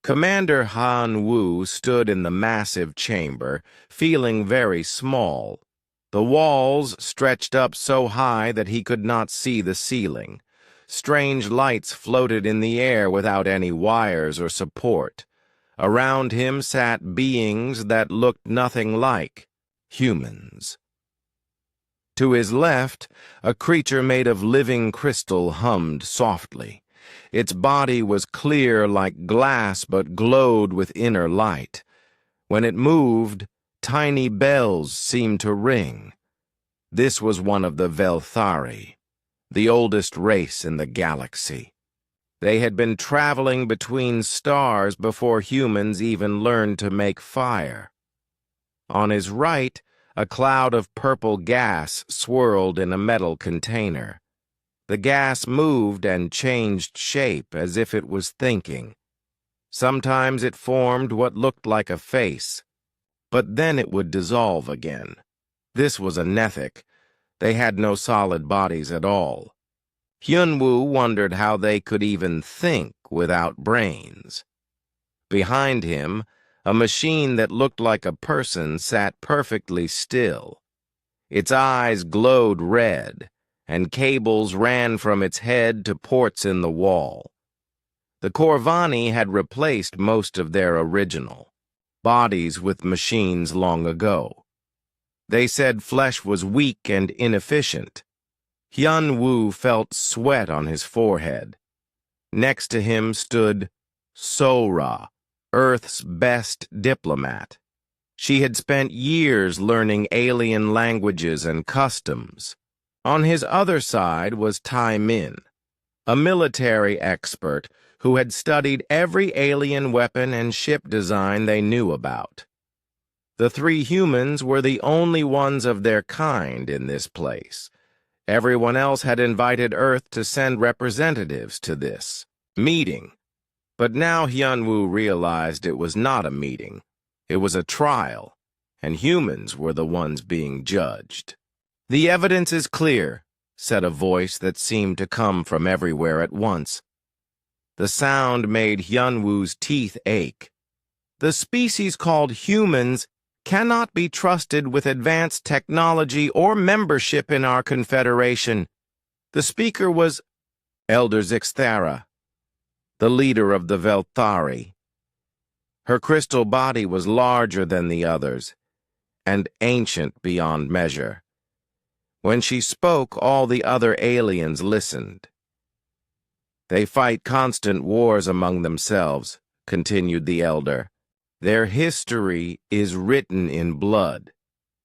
Commander Han Wu stood in the massive chamber, feeling very small. The walls stretched up so high that he could not see the ceiling. Strange lights floated in the air without any wires or support. Around him sat beings that looked nothing like humans. To his left, a creature made of living crystal hummed softly. Its body was clear like glass but glowed with inner light. When it moved, tiny bells seemed to ring. This was one of the Velthari, the oldest race in the galaxy. They had been traveling between stars before humans even learned to make fire. On his right, a cloud of purple gas swirled in a metal container. The gas moved and changed shape as if it was thinking. Sometimes it formed what looked like a face, but then it would dissolve again. This was a nethic. They had no solid bodies at all. Hyunwoo wondered how they could even think without brains. Behind him, a machine that looked like a person sat perfectly still. Its eyes glowed red, and cables ran from its head to ports in the wall. The Corvani had replaced most of their original bodies with machines long ago. They said flesh was weak and inefficient. Hyunwoo felt sweat on his forehead. Next to him stood Sora, Earth's best diplomat. She had spent years learning alien languages and customs. On his other side was Tai Min, a military expert who had studied every alien weapon and ship design they knew about. The three humans were the only ones of their kind in this place. Everyone else had invited Earth to send representatives to this meeting. But now Hyunwoo realized it was not a meeting. It was a trial, and humans were the ones being judged. "The evidence is clear," said a voice that seemed to come from everywhere at once. The sound made Hyunwoo's teeth ache. "The species called humans cannot be trusted with advanced technology or membership in our confederation." The speaker was Elder Zixthara, the leader of the Velthari. Her crystal body was larger than the others, and ancient beyond measure. When she spoke, all the other aliens listened. "They fight constant wars among themselves," continued the elder. "Their history is written in blood.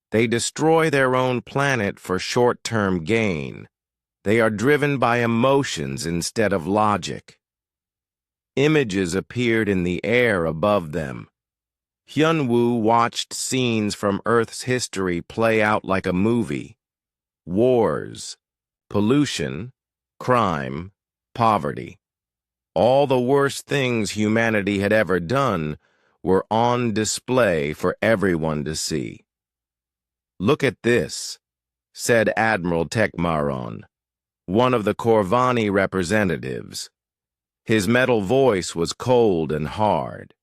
They destroy their own planet for short-term gain. They are driven by emotions instead of logic." Images appeared in the air above them. Hyunwoo watched scenes from Earth's history play out like a movie. Wars, pollution, crime, poverty. All the worst things humanity had ever done were on display for everyone to see. "Look at this," said Admiral Tekmaron, one of the Corvani representatives. His metal voice was cold and hard.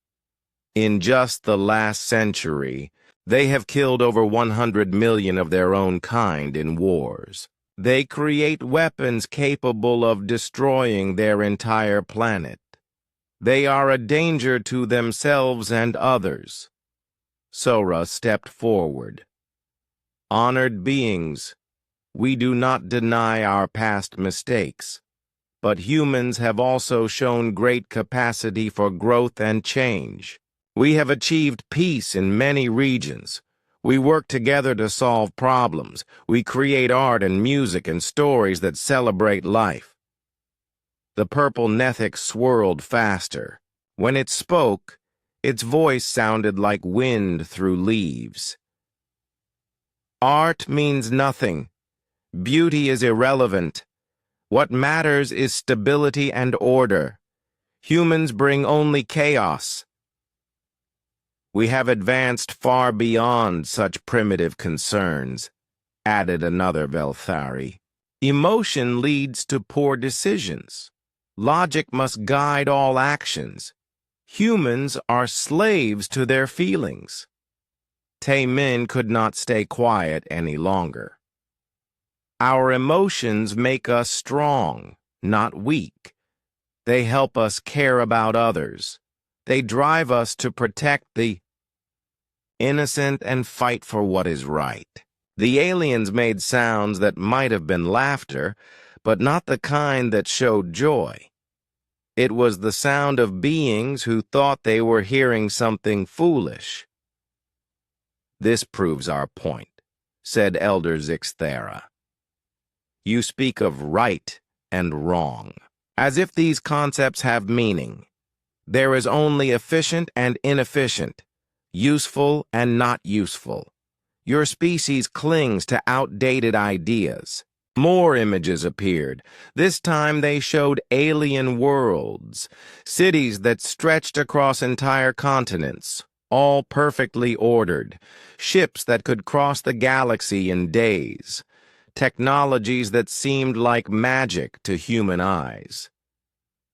"In just the last century, they have killed over 100 million of their own kind in wars. They create weapons capable of destroying their entire planet. They are a danger to themselves and others." Sora stepped forward. "Honored beings, we do not deny our past mistakes, but humans have also shown great capacity for growth and change. We have achieved peace in many regions. We work together to solve problems. We create art and music and stories that celebrate life." The purple nethic swirled faster. When it spoke, its voice sounded like wind through leaves. "Art means nothing. Beauty is irrelevant. What matters is stability and order. Humans bring only chaos. We have advanced far beyond such primitive concerns," added another Velthari. "Emotion leads to poor decisions. Logic must guide all actions. Humans are slaves to their feelings. Tae-min could not stay quiet any longer. Our emotions make us strong, not weak. They help us care about others. They drive us to protect the innocent and fight for what is right. The aliens made sounds that might have been laughter, but not the kind that showed joy. It was the sound of beings who thought they were hearing something foolish. "This proves our point," said Elder Zixthera. "You speak of right and wrong, as if these concepts have meaning. There is only efficient and inefficient, useful and not useful. Your species clings to outdated ideas." More images appeared. This time they showed alien worlds, cities that stretched across entire continents, all perfectly ordered, ships that could cross the galaxy in days, technologies that seemed like magic to human eyes.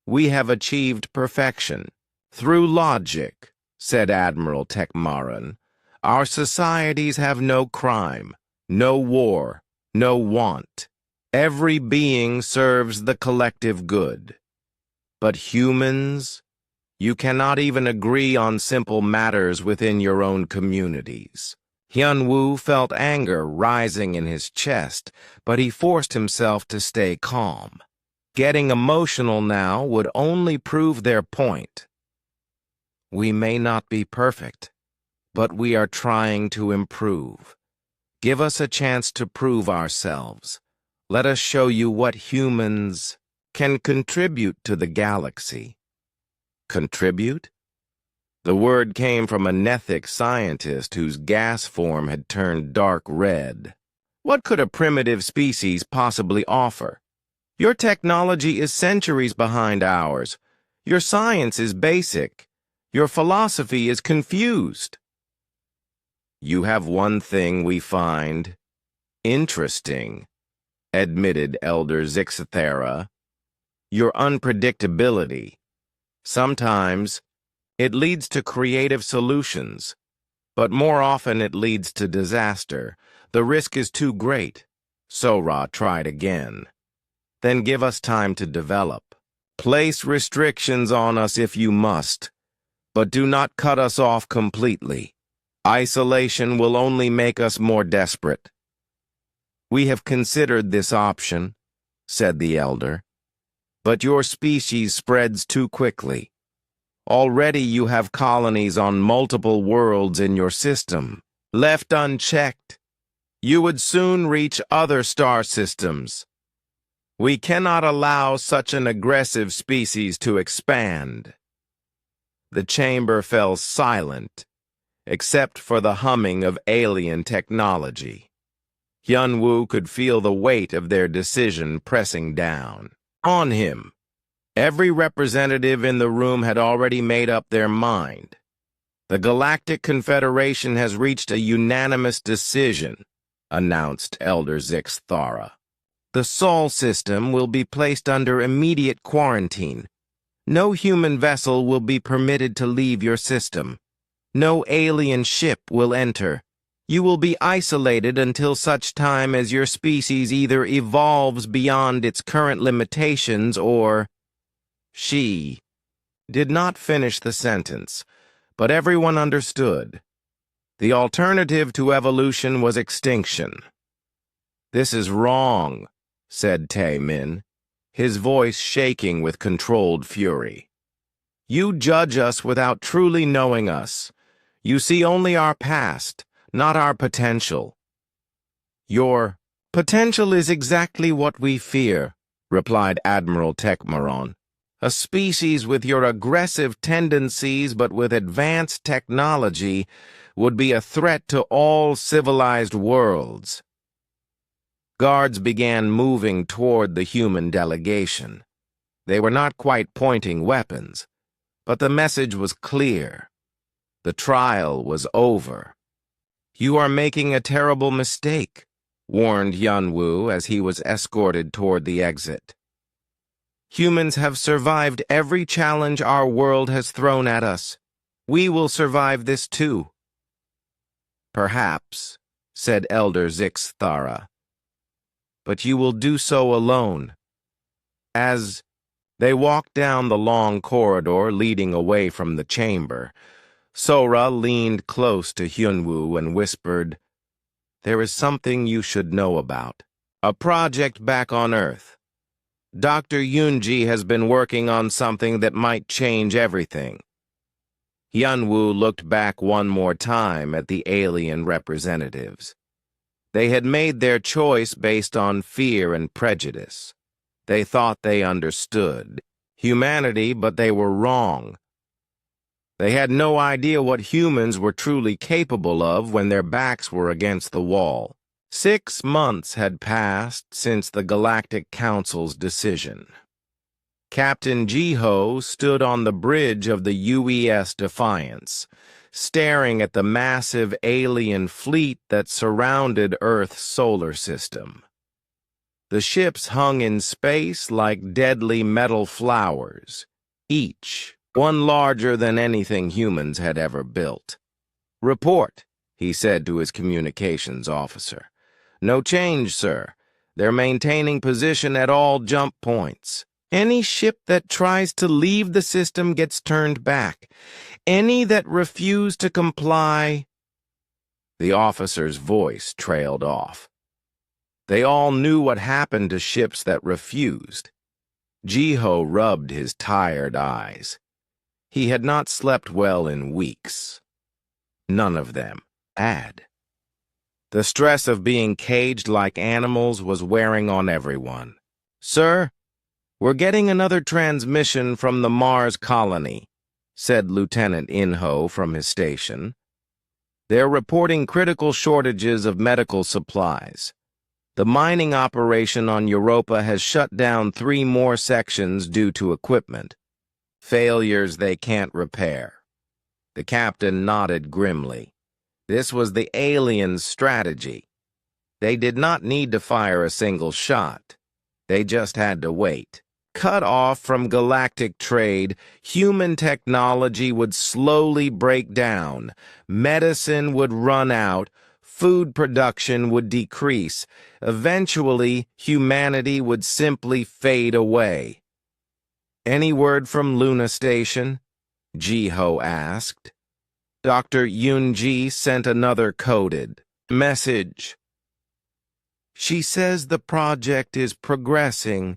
"We have achieved perfection through logic," said Admiral Tekmaran. "Our societies have no crime, no war, no want. Every being serves the collective good. But humans, you cannot even agree on simple matters within your own communities." Hyun-woo felt anger rising in his chest, but he forced himself to stay calm. Getting emotional now would only prove their point. "We may not be perfect, but we are trying to improve. Give us a chance to prove ourselves. Let us show you what humans can contribute to the galaxy." Contribute? The word came from a nethic scientist whose gas form had turned dark red. What could a primitive species possibly offer? Your technology is centuries behind ours. Your science is basic. Your philosophy is confused. "You have one thing we find interesting," admitted Elder Zixthera. "Your unpredictability. Sometimes it leads to creative solutions, but more often it leads to disaster. The risk is too great." Sora tried again. "Then give us time to develop. Place restrictions on us if you must, but do not cut us off completely. Isolation will only make us more desperate." "We have considered this option," said the elder. "But your species spreads too quickly. Already you have colonies on multiple worlds in your system. Left unchecked, you would soon reach other star systems. We cannot allow such an aggressive species to expand." The chamber fell silent, except for the humming of alien technology. Hyun-woo could feel the weight of their decision pressing down on him. Every representative in the room had already made up their mind. "The Galactic Confederation has reached a unanimous decision," announced Elder Zixthara. "The Sol system will be placed under immediate quarantine. No human vessel will be permitted to leave your system. No alien ship will enter. You will be isolated until such time as your species either evolves beyond its current limitations or—" She did not finish the sentence, but everyone understood. The alternative to evolution was extinction. "This is wrong," said Tae-min, his voice shaking with controlled fury. "You judge us without truly knowing us. You see only our past, not our potential." "Your potential is exactly what we fear," replied Admiral Tekmaran. "A species with your aggressive tendencies but with advanced technology would be a threat to all civilized worlds." Guards began moving toward the human delegation. They were not quite pointing weapons, but the message was clear. The trial was over. "You are making a terrible mistake," warned Hyun-woo as he was escorted toward the exit. Humans have survived every challenge our world has thrown at us. We will survive this too." "Perhaps," said Elder Zixthara, "but you will do so alone." As they walked down the long corridor leading away from the chamber, Sora leaned close to Hyunwoo and whispered, "There is something you should know about. A project back on Earth. Dr. Yunji has been working on something that might change everything." Hyunwoo looked back one more time at the alien representatives. They had made their choice based on fear and prejudice. They thought they understood humanity, but they were wrong. They had no idea what humans were truly capable of when their backs were against the wall. 6 months had passed since the Galactic Council's decision. Captain Jiho stood on the bridge of the UES Defiance, staring at the massive alien fleet that surrounded Earth's solar system. The ships hung in space like deadly metal flowers, each one larger than anything humans had ever built. "Report," he said to his communications officer. "No change, sir. They're maintaining position at all jump points. Any ship that tries to leave the system gets turned back. Any that refuse to comply—" The officer's voice trailed off. They all knew what happened to ships that refused. Jiho rubbed his tired eyes. He had not slept well in weeks. None of them had. The stress of being caged like animals was wearing on everyone. "Sir, we're getting another transmission from the Mars colony," said Lieutenant Inho from his station. "They're reporting critical shortages of medical supplies. The mining operation on Europa has shut down 3 more sections due to equipment. Failures they can't repair." The captain nodded grimly. This was the aliens' strategy. They did not need to fire a single shot. They just had to wait. Cut off from galactic trade, human technology would slowly break down. Medicine would run out. Food production would decrease. Eventually, humanity would simply fade away. "Any word from Luna Station?" Jiho asked. Dr. Yunji sent another coded message. "She says the project is progressing,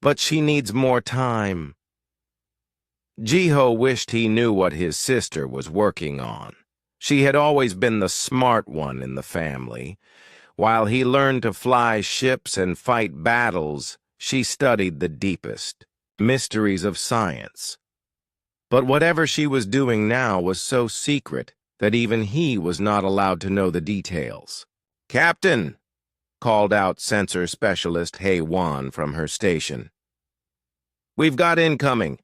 but she needs more time." Jiho wished he knew what his sister was working on. She had always been the smart one in the family. While he learned to fly ships and fight battles, she studied the deepest mysteries of science. But whatever she was doing now was so secret that even he was not allowed to know the details. "Captain," called out sensor specialist Hei-Wan from her station. "We've got incoming.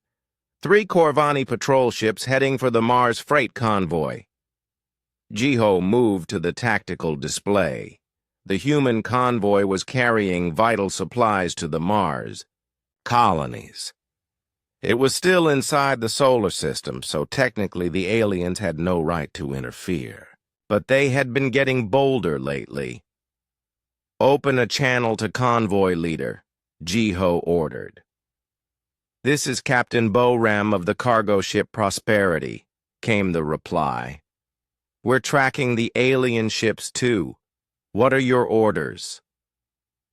3 Corvani patrol ships heading for the Mars freight convoy." Jiho moved to the tactical display. The human convoy was carrying vital supplies to the Mars colonies. It was still inside the solar system, so technically the aliens had no right to interfere. But they had been getting bolder lately. "Open a channel to convoy leader," Jiho ordered. "This is Captain Boram of the cargo ship Prosperity," came the reply. "We're tracking the alien ships too. What are your orders?"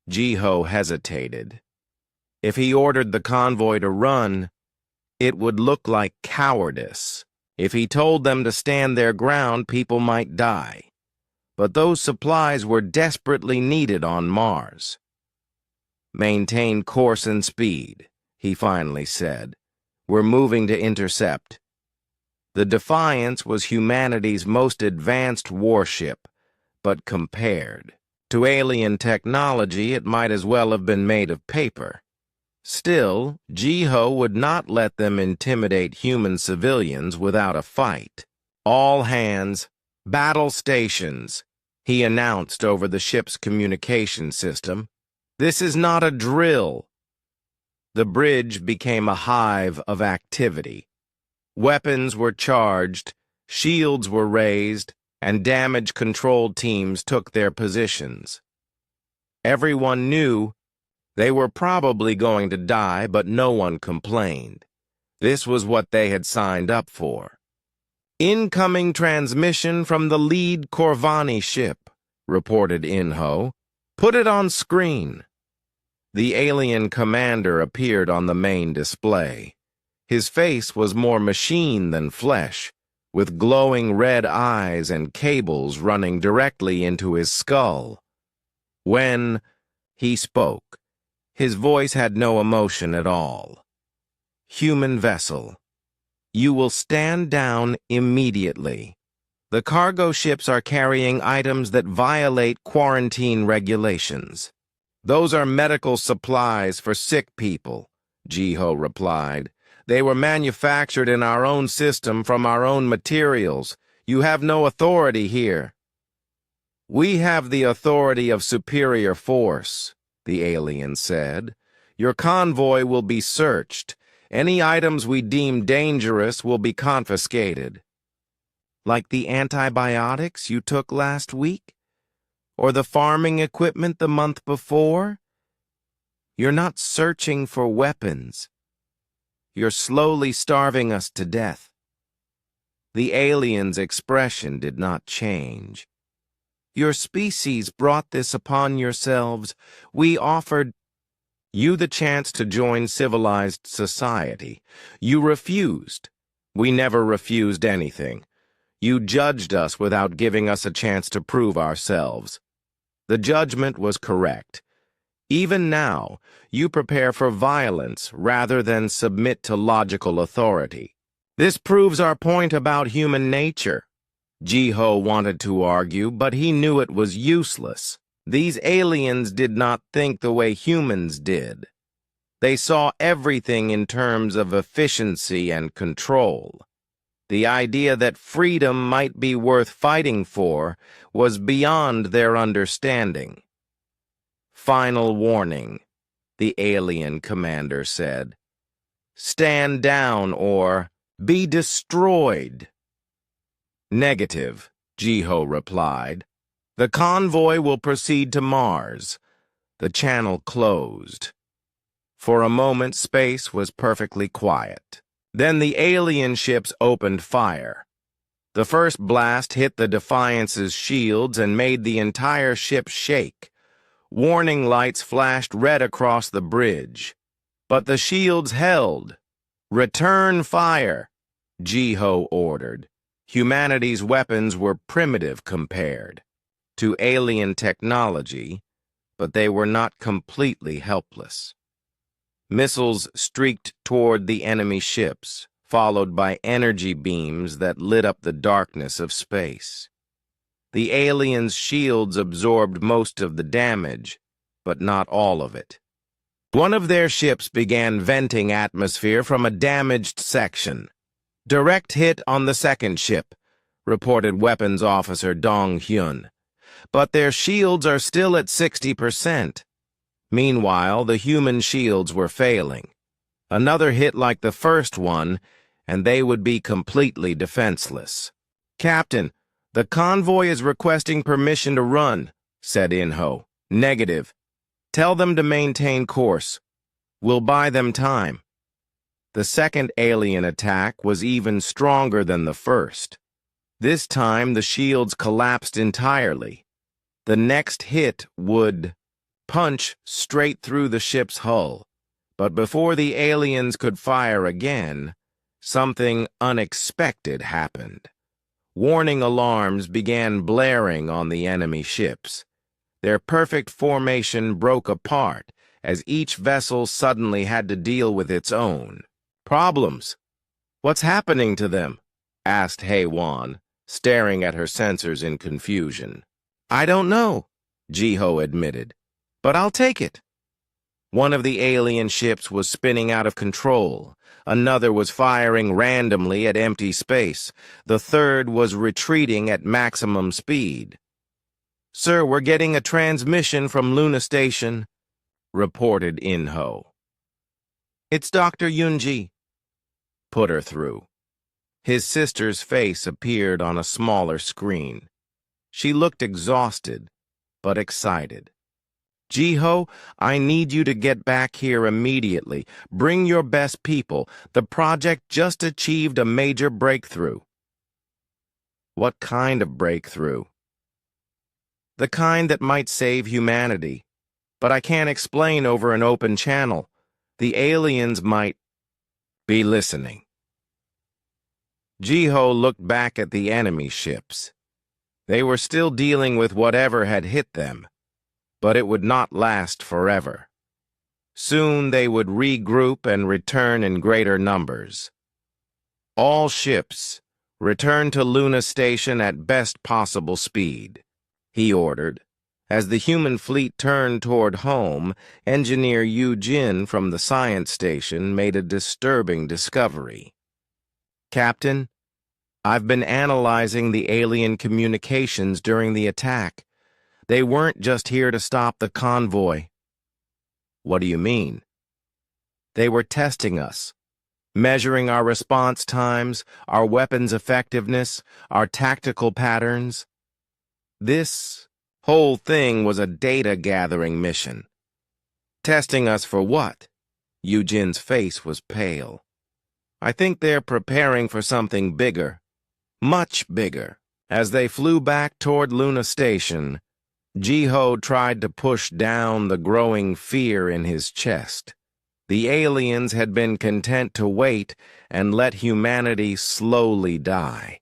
Jiho hesitated. If he ordered the convoy to run, it would look like cowardice. If he told them to stand their ground, people might die. But those supplies were desperately needed on Mars. "Maintain course and speed," he finally said. "We're moving to intercept." The Defiance was humanity's most advanced warship, but compared to alien technology, it might as well have been made of paper. Still, Jiho would not let them intimidate human civilians without a fight. "All hands, battle stations," he announced over the ship's communication system. "This is not a drill." The bridge became a hive of activity. Weapons were charged, shields were raised, and damage control teams took their positions. Everyone knew they were probably going to die, but no one complained. This was what they had signed up for. "Incoming transmission from the lead Corvani ship," reported Inho. "Put it on screen." The alien commander appeared on the main display. His face was more machine than flesh, with glowing red eyes and cables running directly into his skull. When he spoke, his voice had no emotion at all. "Human vessel, you will stand down immediately. The cargo ships are carrying items that violate quarantine regulations." "Those are medical supplies for sick people," Jiho replied. "They were manufactured in our own system from our own materials. You have no authority here." "We have the authority of superior force," the alien said. "Your convoy will be searched. Any items we deem dangerous will be confiscated." "Like the antibiotics you took last week? Or the farming equipment the month before? You're not searching for weapons. You're slowly starving us to death." The alien's expression did not change. "Your species brought this upon yourselves. We offered you the chance to join civilized society. You refused. We never refused anything. You judged us without giving us a chance to prove ourselves. The judgment was correct. Even now, you prepare for violence rather than submit to logical authority. This proves our point about human nature." Jiho wanted to argue, but he knew it was useless. These aliens did not think the way humans did. They saw everything in terms of efficiency and control. The idea that freedom might be worth fighting for was beyond their understanding. "Final warning," the alien commander said. "Stand down or be destroyed." "Negative," Jiho replied. "The convoy will proceed to Mars." The channel closed. For a moment, space was perfectly quiet. Then the alien ships opened fire. The first blast hit the Defiance's shields and made the entire ship shake. Warning lights flashed red across the bridge. But the shields held. "Return fire," Jiho ordered. Humanity's weapons were primitive compared to alien technology, but they were not completely helpless. Missiles streaked toward the enemy ships, followed by energy beams that lit up the darkness of space. The aliens' shields absorbed most of the damage, but not all of it. One of their ships began venting atmosphere from a damaged section. "Direct hit on the second ship," reported Weapons Officer Dong Hyun. "But their shields are still at 60%. Meanwhile, the human shields were failing. Another hit like the first one, and they would be completely defenseless. "Captain, the convoy is requesting permission to run," said Inho. "Negative. Tell them to maintain course. We'll buy them time." The second alien attack was even stronger than the first. This time, the shields collapsed entirely. The next hit would punch straight through the ship's hull. But before the aliens could fire again, something unexpected happened. Warning alarms began blaring on the enemy ships. Their perfect formation broke apart as each vessel suddenly had to deal with its own problems. "What's happening to them?" asked Haewon, staring at her sensors in confusion. "I don't know," Jiho admitted, "but I'll take it." One of the alien ships was spinning out of control. Another was firing randomly at empty space. The third was retreating at maximum speed. "Sir, we're getting a transmission from Luna Station," reported Inho. It's Dr. Yunji. Put her through. His sister's face appeared on a smaller screen. She looked exhausted, but excited. Jiho, I need you to get back here immediately. Bring your best people. The project just achieved a major breakthrough. What kind of breakthrough? The kind that might save humanity. But I can't explain over an open channel. The aliens might be listening. Jiho looked back at the enemy ships. They were still dealing with whatever had hit them, but it would not last forever. Soon they would regroup and return in greater numbers. All ships, return to Luna Station at best possible speed, he ordered. As the human fleet turned toward home, Engineer Yu Jin from the science station made a disturbing discovery. Captain, I've been analyzing the alien communications during the attack. They weren't just here to stop the convoy. What do you mean? They were testing us, measuring our response times, our weapons' effectiveness, our tactical patterns. This whole thing was a data-gathering mission. Testing us for what? Eugene face was pale. I think they're preparing for something bigger, much bigger. As they flew back toward Luna Station, Jiho tried to push down the growing fear in his chest. The aliens had been content to wait and let humanity slowly die.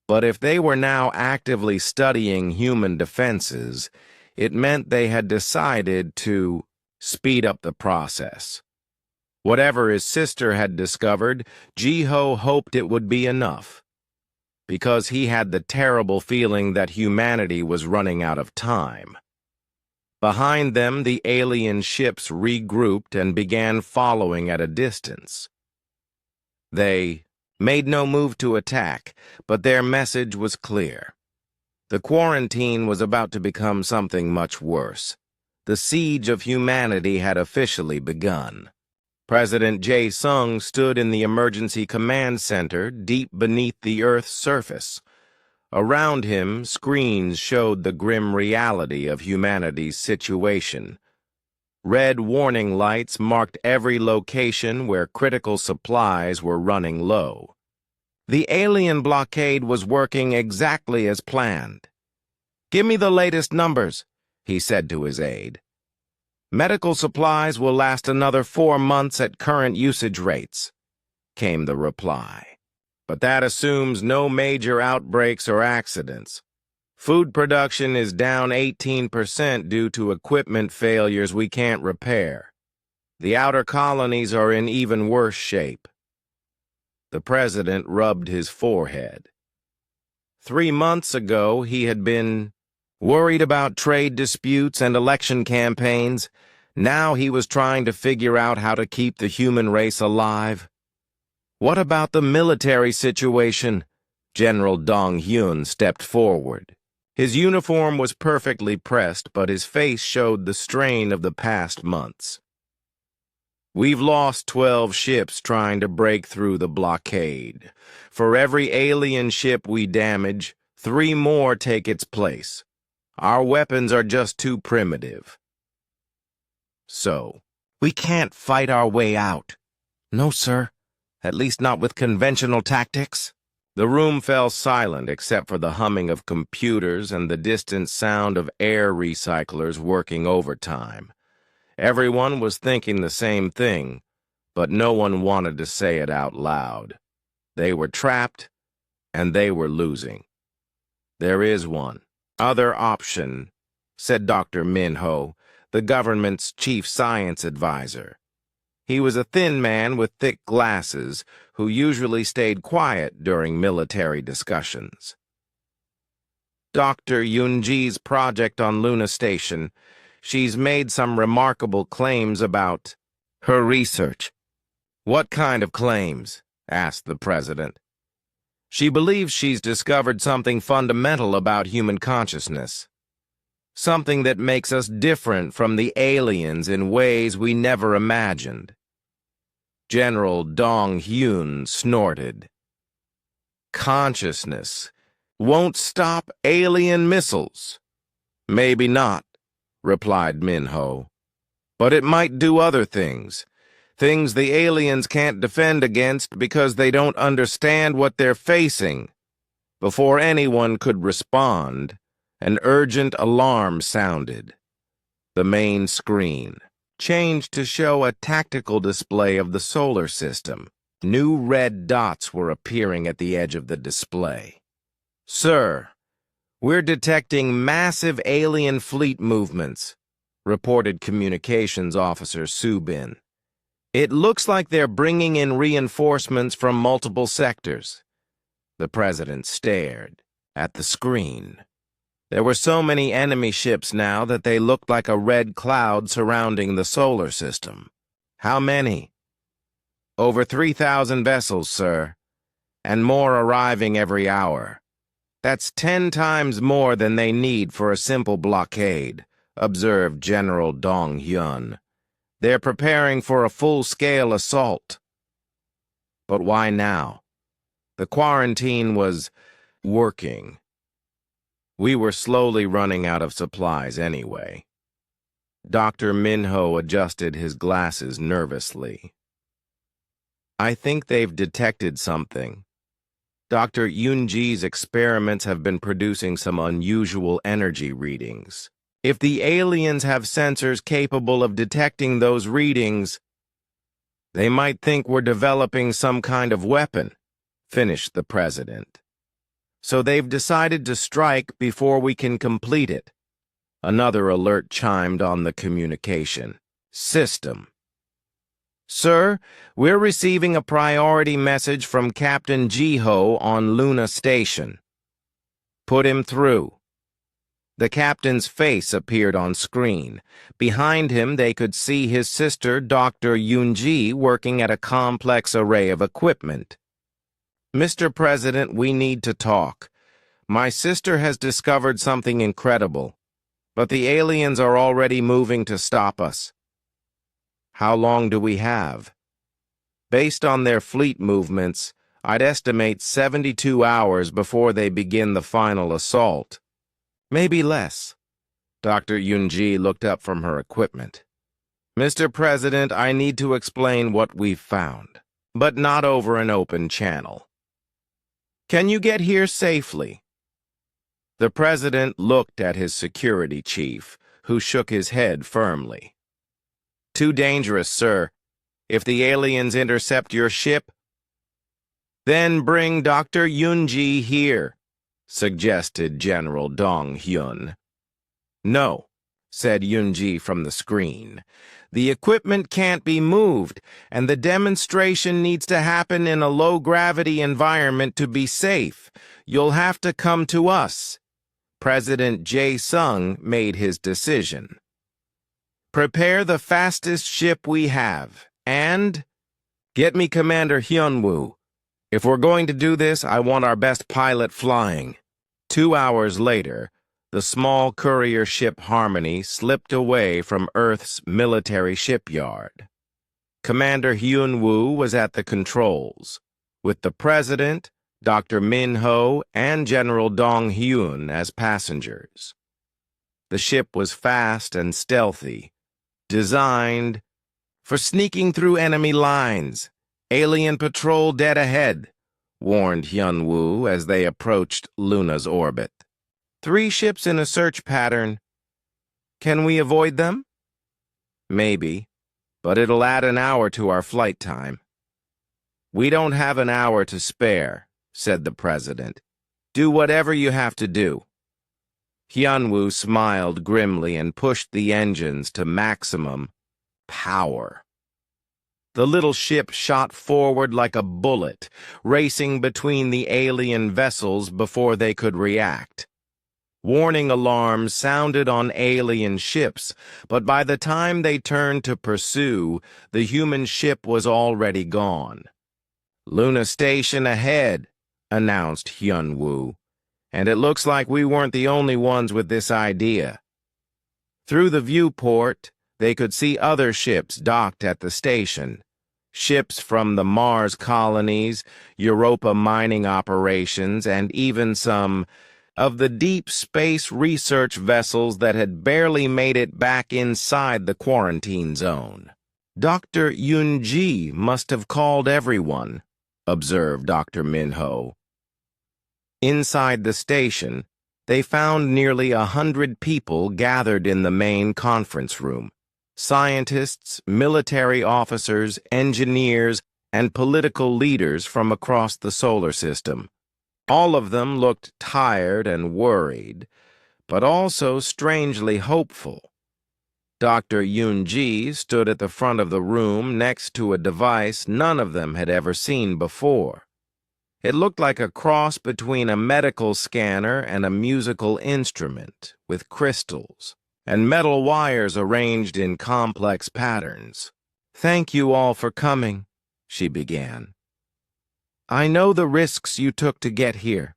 But if they were now actively studying human defenses, it meant they had decided to speed up the process. Whatever his sister had discovered, Jiho hoped it would be enough, because he had the terrible feeling that humanity was running out of time. Behind them, the alien ships regrouped and began following at a distance. They made no move to attack, but their message was clear. The quarantine was about to become something much worse. The siege of humanity had officially begun. President Jae-sung stood in the emergency command center deep beneath the Earth's surface. Around him, screens showed the grim reality of humanity's situation. Red warning lights marked every location where critical supplies were running low. The alien blockade was working exactly as planned. "Give me the latest numbers," he said to his aide. "Medical supplies will last another 4 months at current usage rates," came the reply. "But that assumes no major outbreaks or accidents. Food production is down 18% due to equipment failures we can't repair. The outer colonies are in even worse shape." The president rubbed his forehead. 3 months ago, he had been worried about trade disputes and election campaigns. Now he was trying to figure out how to keep the human race alive. "What about the military situation?" General Dong-hyun stepped forward. His uniform was perfectly pressed, but his face showed the strain of the past months. "We've lost 12 ships trying to break through the blockade. For every alien ship we damage, 3 more take its place. Our weapons are just too primitive." "So, we can't fight our way out?" "No, sir. At least not with conventional tactics." The room fell silent except for the humming of computers and the distant sound of air recyclers working overtime. Everyone was thinking the same thing, but no one wanted to say it out loud. They were trapped, and they were losing. "There is one other option," said Dr. Min-ho, the government's chief science advisor. He was a thin man with thick glasses who usually stayed quiet during military discussions. "Dr. Yunji's project on Luna Station. She's made some remarkable claims about her research." "What kind of claims?" asked the president. "She believes she's discovered something fundamental about human consciousness. Something that makes us different from the aliens in ways we never imagined." General Dong Hyun snorted. Consciousness won't stop alien missiles. Maybe not, replied Minho. But it might do other things. Things the aliens can't defend against because they don't understand what they're facing. Before anyone could respond, an urgent alarm sounded. The main screen changed to show a tactical display of the solar system. New red dots were appearing at the edge of the display. Sir, we're detecting massive alien fleet movements, reported Communications Officer Subin. It looks like they're bringing in reinforcements from multiple sectors. The president stared at the screen. There were so many enemy ships now that they looked like a red cloud surrounding the solar system. How many? Over 3,000 vessels, sir, and more arriving every hour. That's 10 times more than they need for a simple blockade, observed General Dong Hyun. They're preparing for a full-scale assault. But why now? The quarantine was working. We were slowly running out of supplies anyway. Dr. Minho adjusted his glasses nervously. I think they've detected something. Dr. Yunji's experiments have been producing some unusual energy readings. If the aliens have sensors capable of detecting those readings, they might think we're developing some kind of weapon, finished the president. So they've decided to strike before we can complete it. Another alert chimed on the communication system. Sir, we're receiving a priority message from Captain Jiho on Luna Station. Put him through. The captain's face appeared on screen. Behind him, they could see his sister, Dr. Yunji, working at a complex array of equipment. Mr. President, we need to talk. My sister has discovered something incredible, but the aliens are already moving to stop us. How long do we have? Based on their fleet movements, I'd estimate 72 hours before they begin the final assault. Maybe less. Dr. Yunji looked up from her equipment. Mr. President, I need to explain what we've found, but not over an open channel. Can you get here safely? The president looked at his security chief, who shook his head firmly. Too dangerous, sir. If the aliens intercept your ship, then bring Dr. Yunji here, suggested General Dong Hyun. No, said Yunji from the screen. The equipment can't be moved, and the demonstration needs to happen in a low-gravity environment to be safe. You'll have to come to us. President Jae-sung made his decision. Prepare the fastest ship we have, and get me Commander Hyunwoo. If we're going to do this, I want our best pilot flying. 2 hours later, the small courier ship Harmony slipped away from Earth's military shipyard. Commander Hyunwoo was at the controls, with the President, Dr. Minho, and General Dong Hyun as passengers. The ship was fast and stealthy, designed for sneaking through enemy lines. Alien patrol dead ahead, warned Hyunwoo as they approached Luna's orbit. 3 ships in a search pattern. Can we avoid them? Maybe, but it'll add an hour to our flight time. We don't have an hour to spare, said the president. Do whatever you have to do. Hyunwoo smiled grimly and pushed the engines to maximum power. The little ship shot forward like a bullet, racing between the alien vessels before they could react. Warning alarms sounded on alien ships, but by the time they turned to pursue, the human ship was already gone. Luna Station ahead, announced Hyunwoo, and it looks like we weren't the only ones with this idea. Through the viewport, they could see other ships docked at the station. Ships from the Mars colonies, Europa mining operations, and even some of the deep space research vessels that had barely made it back inside the quarantine zone. Dr. Yunji must have called everyone, observed Dr. Minho. Inside the station, they found nearly 100 people gathered in the main conference room. Scientists, military officers, engineers, and political leaders from across the solar system. All of them looked tired and worried, but also strangely hopeful. Dr. Yunji stood at the front of the room next to a device none of them had ever seen before. It looked like a cross between a medical scanner and a musical instrument, with crystals and metal wires arranged in complex patterns. "Thank you all for coming," she began. "I know the risks you took to get here,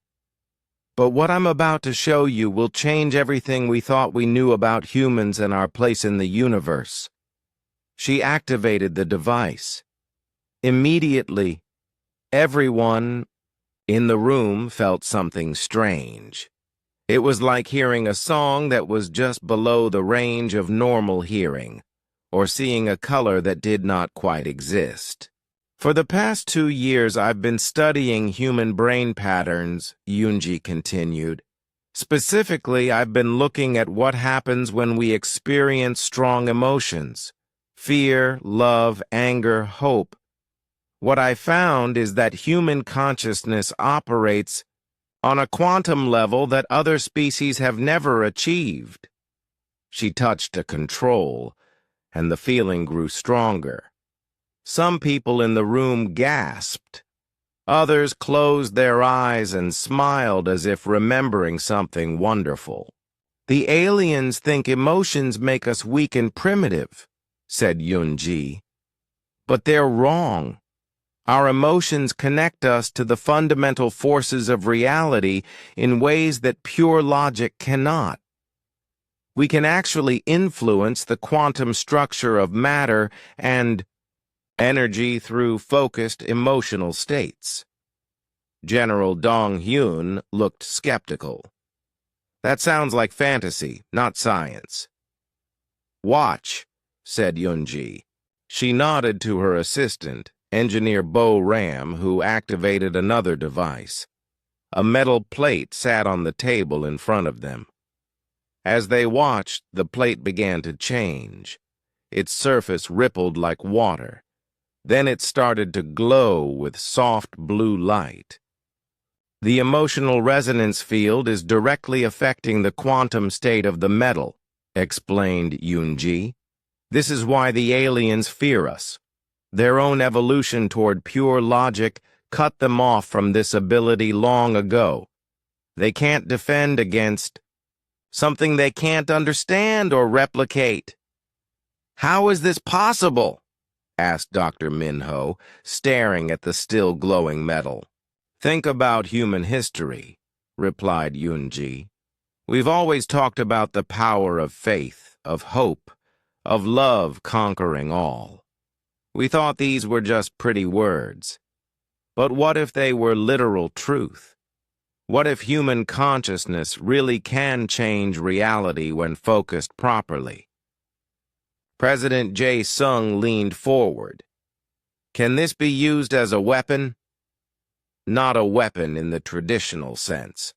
but what I'm about to show you will change everything we thought we knew about humans and our place in the universe." She activated the device. Immediately, everyone in the room felt something strange. It was like hearing a song that was just below the range of normal hearing, or seeing a color that did not quite exist. "For the past 2 years, I've been studying human brain patterns," Yunji continued. "Specifically, I've been looking at what happens when we experience strong emotions: fear, love, anger, hope. What I found is that human consciousness operates on a quantum level that other species have never achieved." She touched a control, and the feeling grew stronger. Some people in the room gasped. Others closed their eyes and smiled as if remembering something wonderful. "The aliens think emotions make us weak and primitive," said Yunji. "But they're wrong. Our emotions connect us to the fundamental forces of reality in ways that pure logic cannot. We can actually influence the quantum structure of matter and energy through focused emotional states." General Dong Hyun looked skeptical. "That sounds like fantasy, not science." "Watch," said Yunji. She nodded to her assistant, Engineer Bo Ram, who activated another device. A metal plate sat on the table in front of them. As they watched, the plate began to change. Its surface rippled like water. Then it started to glow with soft blue light. "The emotional resonance field is directly affecting the quantum state of the metal," explained Yunji. "This is why the aliens fear us. Their own evolution toward pure logic cut them off from this ability long ago. They can't defend against something they can't understand or replicate." "How is this possible?" asked Dr. Minho, staring at the still glowing metal. "Think about human history," replied Yunji. "We've always talked about the power of faith, of hope, of love conquering all. We thought these were just pretty words. But what if they were literal truth? What if human consciousness really can change reality when focused properly?" President Jae-sung leaned forward. "Can this be used as a weapon?" "Not a weapon in the traditional sense,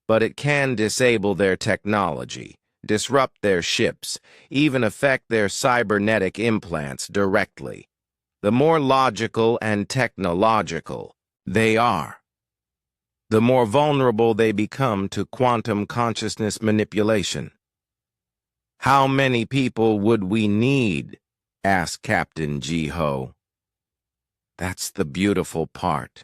but it can disable their technology, disrupt their ships, even affect their cybernetic implants directly. The more logical and technological they are, the more vulnerable they become to quantum consciousness manipulation." "How many people would we need?" asked Captain Ji-ho. "That's the beautiful part,"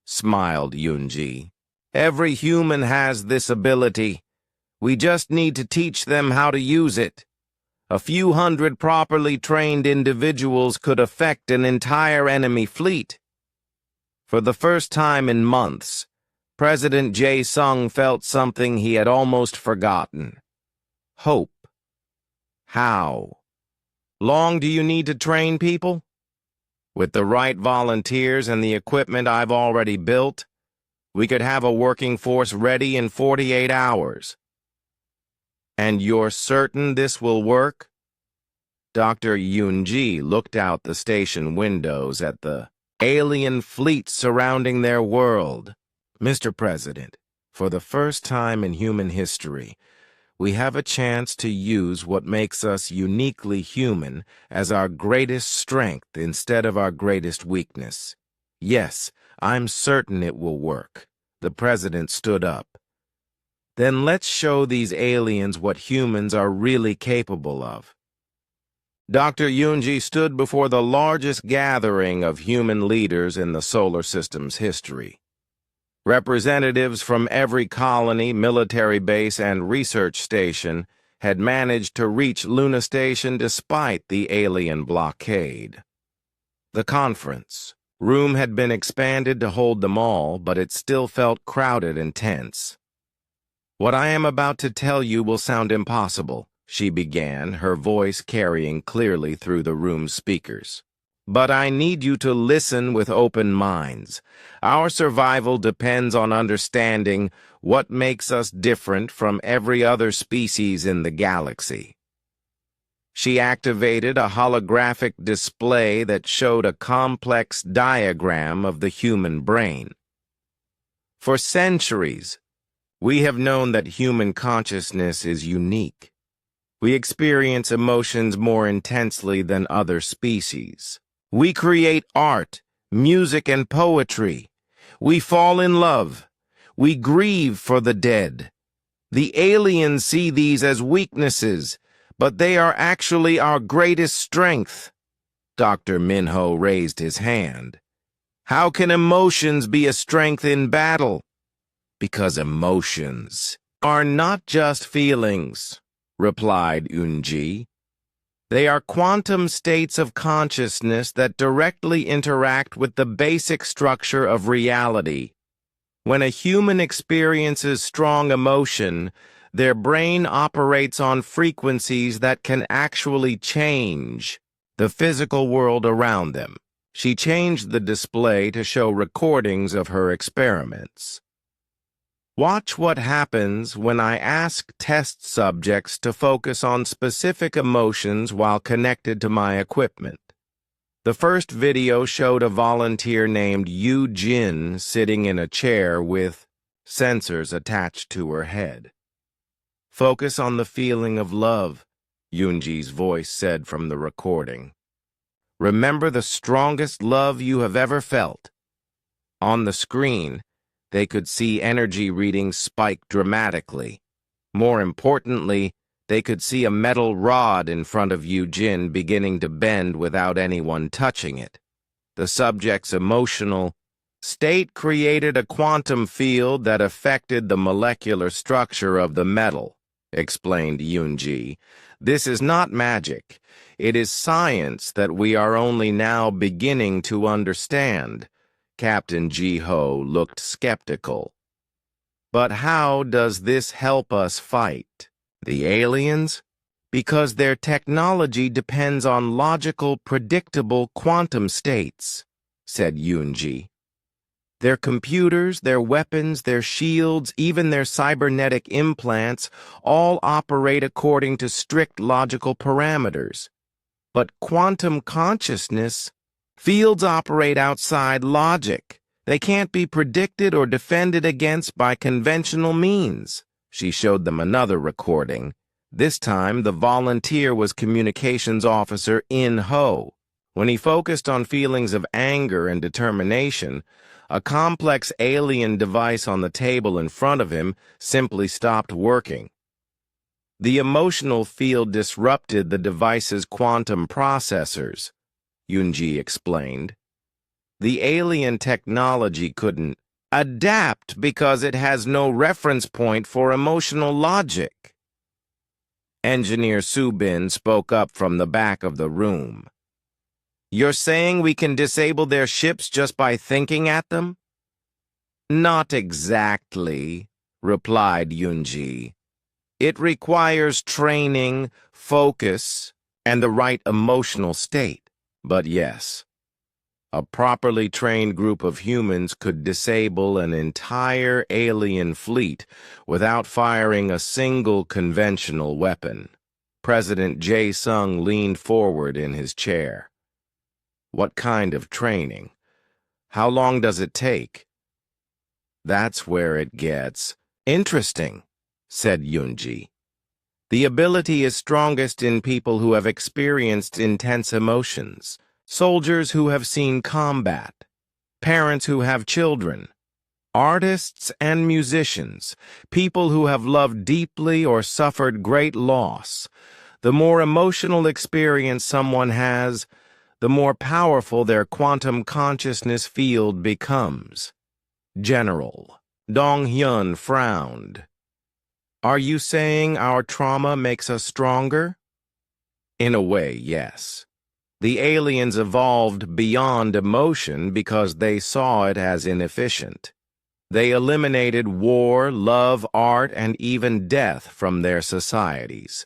smiled Yunji. "Every human has this ability. We just need to teach them how to use it. A few hundred properly trained individuals could affect an entire enemy fleet." For the first time in months, President Jae-sung felt something he had almost forgotten: hope. "How long do you need to train people?" With the right volunteers and the equipment I've already built, we could have a working force ready in 48 hours. And you're certain this will work? Dr. Yunji looked out the station windows at the alien fleet surrounding their world. Mr. President, for the first time in human history, we have a chance to use what makes us uniquely human as our greatest strength instead of our greatest weakness. Yes, I'm certain it will work. The president stood up. Then let's show these aliens what humans are really capable of. Dr. Yunji stood before the largest gathering of human leaders in the solar system's history. Representatives from every colony, military base, and research station had managed to reach Luna Station despite the alien blockade. The conference room had been expanded to hold them all, but it still felt crowded and tense. What I am about to tell you will sound impossible, she began, her voice carrying clearly through the room's speakers. But I need you to listen with open minds. Our survival depends on understanding what makes us different from every other species in the galaxy. She activated a holographic display that showed a complex diagram of the human brain. For centuries, we have known that human consciousness is unique. We experience emotions more intensely than other species. We create art, music, and poetry. We fall in love. We grieve for the dead. The aliens see these as weaknesses, but they are actually our greatest strength. Dr. Minho raised his hand. How can emotions be a strength in battle? Because emotions are not just feelings, replied Unji. They are quantum states of consciousness that directly interact with the basic structure of reality. When a human experiences strong emotion, their brain operates on frequencies that can actually change the physical world around them. She changed the display to show recordings of her experiments. Watch what happens when I ask test subjects to focus on specific emotions while connected to my equipment. The first video showed a volunteer named Yu Jin sitting in a chair with sensors attached to her head. Focus on the feeling of love, Yunji's voice said from the recording. Remember the strongest love you have ever felt. On the screen, they could see energy readings spike dramatically. More importantly, they could see a metal rod in front of Eugene beginning to bend without anyone touching it. The subject's emotional state created a quantum field that affected the molecular structure of the metal, explained Yunji. This is not magic. It is science that we are only now beginning to understand. Captain Ji-ho looked skeptical. But how does this help us fight the aliens? Because their technology depends on logical, predictable quantum states, said Yunji. Their computers, their weapons, their shields, even their cybernetic implants all operate according to strict logical parameters. But quantum consciousness, fields operate outside logic. They can't be predicted or defended against by conventional means. She showed them another recording. This time, the volunteer was Communications Officer In Ho. When he focused on feelings of anger and determination, a complex alien device on the table in front of him simply stopped working. The emotional field disrupted the device's quantum processors, Yunji explained. The alien technology couldn't adapt because it has no reference point for emotional logic. Engineer Subin spoke up from the back of the room. You're saying we can disable their ships just by thinking at them? Not exactly, replied Yunji. It requires training, focus, and the right emotional state. But yes, A properly trained group of humans could disable an entire alien fleet without firing a single conventional weapon. President Jae-sung leaned forward in his chair. What kind of training? How long does it take? That's where it gets interesting, said Yoonji. The ability is strongest in people who have experienced intense emotions, soldiers who have seen combat, parents who have children, artists and musicians, people who have loved deeply or suffered great loss. The more emotional experience someone has, the more powerful their quantum consciousness field becomes. General Dong-hyun frowned. Are you saying our trauma makes us stronger? In a way, yes. The aliens evolved beyond emotion because they saw it as inefficient. They eliminated war, love, art, and even death from their societies.